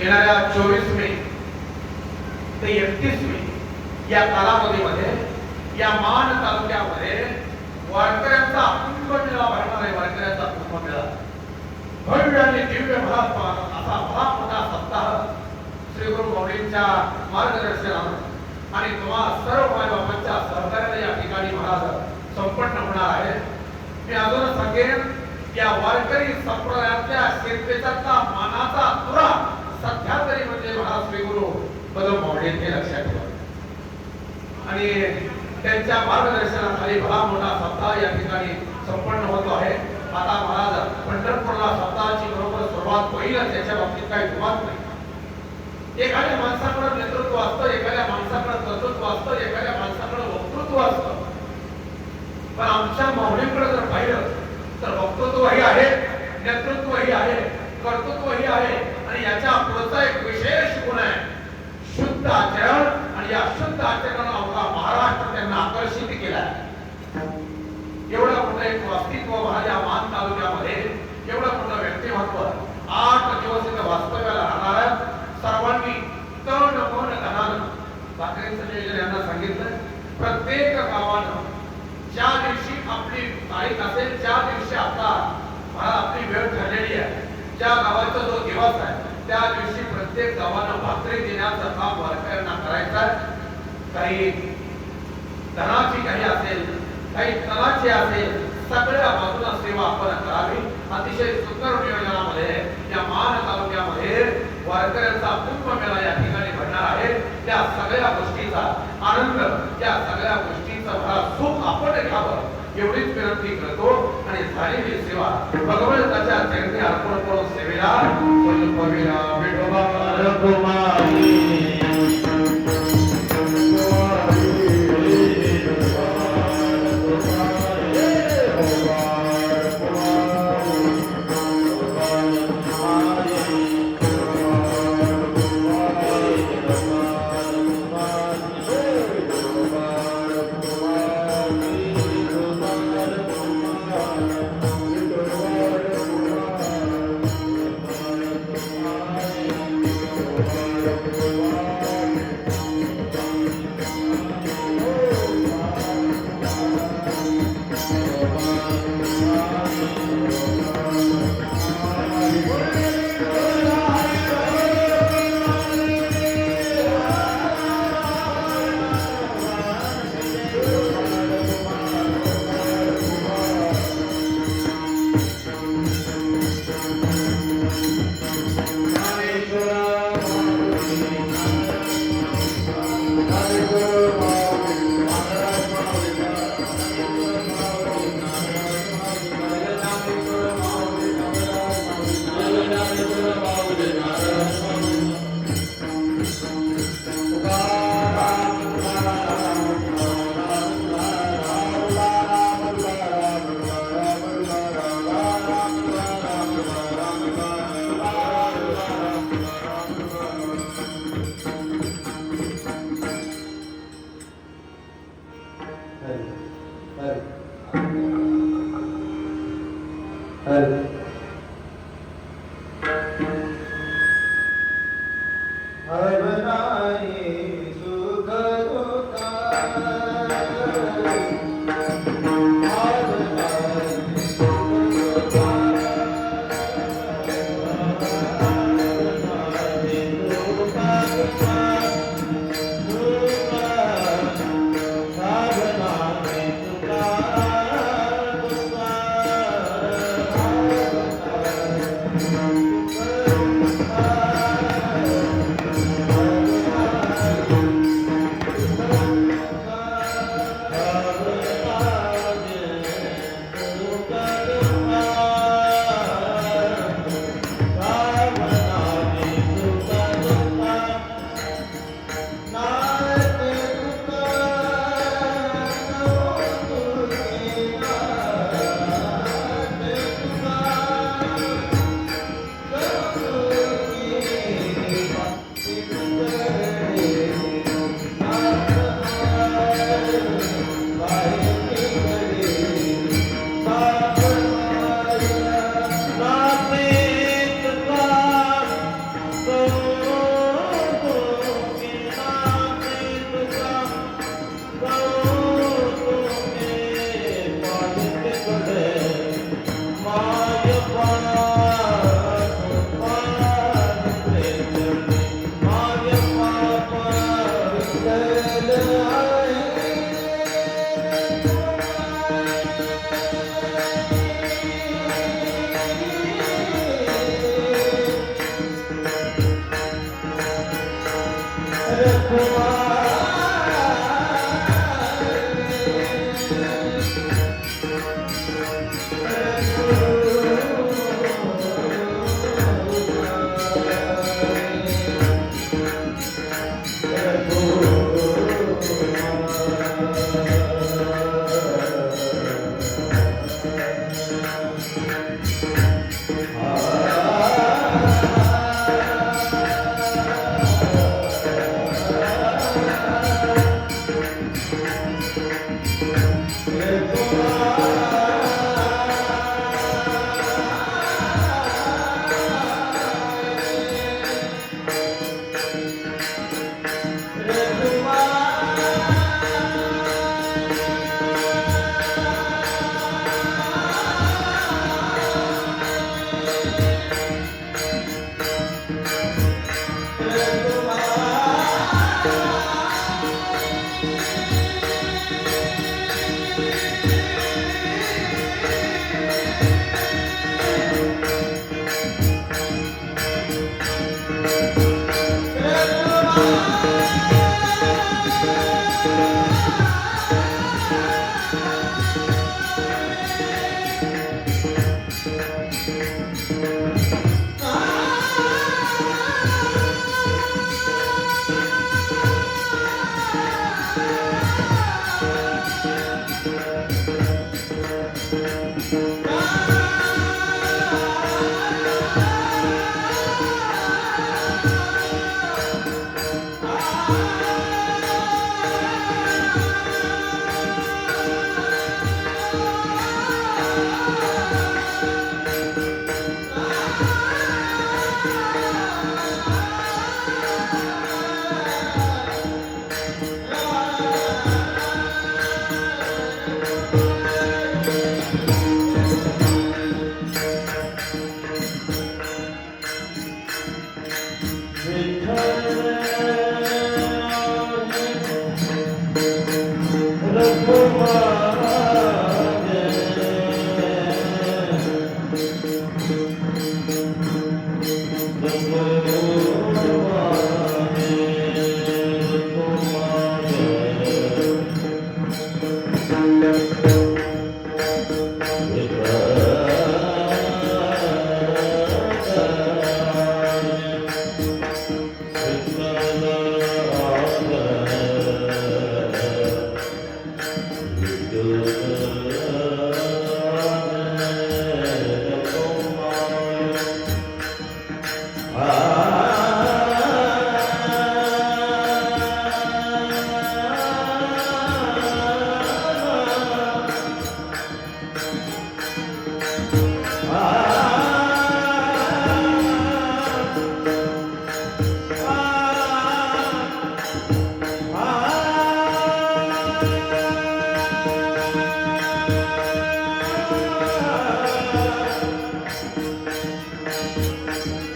येणाऱ्या 24 मे ते 31 मे या कालावधीमध्ये या मान तालुक्यामध्ये वारकऱ्यांचा कुंभमेळा भरणार आहे. वारकऱ्यांचा कुंभमेळा भव्य आणि दिव्य असा मोठा सप्ताह श्री गुरु माऊलींच्या मार्गदर्शनानं आणि तुम्हा सर्व मायबापांच्या सहकार्याने या ठिकाणी महाराज संपन्न होणार आहे. मी अजून सांगेन या वारकरी संप्रदायातल्या शेतपेचातला मानाचा तुरा सध्या तरी म्हणजे महाराज श्री गुरु बदल माऊली हे लक्षात ठेवा आणि त्यांच्या मार्गदर्शनाखाली भला मोठा सप्ताह या ठिकाणी संपन्न होतो आहे. आता महाराज पंढरपूरला सप्ताहाची बरोबर सुरुवात होईलच याच्या बाबतीत काही दुमत नाही. एखाद्या माणसाकडे नेतृत्व असतं, एखाद्या माणसाकडे कर्तृत्व असतं, एखाद्या माणसाकडे वक्तृत्व असतं. पण आमच्या माऊलींकडे जर पाहिलं तर वक्तृत्वही आहे, नेतृत्वही आहे, कर्तृत्वही आहे आणि याच्या पुढचा एक विशेष गुण आहे शुद्ध आचरण. आणि या शुद्ध आचरणाला अवघा महाराष्ट्र त्यांना आकर्षित केला. एवढं मोठं एक अस्तित्व माझ्या मान तालुक्यामध्ये, एवढं मोठं व्यक्तिमत्व 8 दिवस इथं वास्तव्याला राहणार. सर्वांनी तन मन धनानं ठाकरेंचं नियोजन यांना सांगितलं प्रत्येक गावानं ज्या दिवशी आपली तारीख असेल, ज्या दिवशी आपली वेळ ठरलेली आहे, ज्या गावाचा जो दिवस आहे त्या दिवशी प्रत्येक गावानं भाकरी देण्याचं काम वारकऱ्यांना करायचं. काही धनाची काही असेल, काही तनाची असेल, सगळ्या बाजूला सेवा आपण करावी. अतिशय सुंदर नियोजनामध्ये या मान तालुक्यामध्ये वारकऱ्यांचा कुंभमेळा या ठिकाणी भरणार आहे. त्या सगळ्या गोष्टीचा आनंद, त्या सगळ्या गोष्टीचं सुख आपण घ्यावं एवढीच विनंती करतो आणि झालेली सेवा भगवंताच्या चरणी अर्पण करून सेवेला विठोबा Thank you.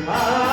Ah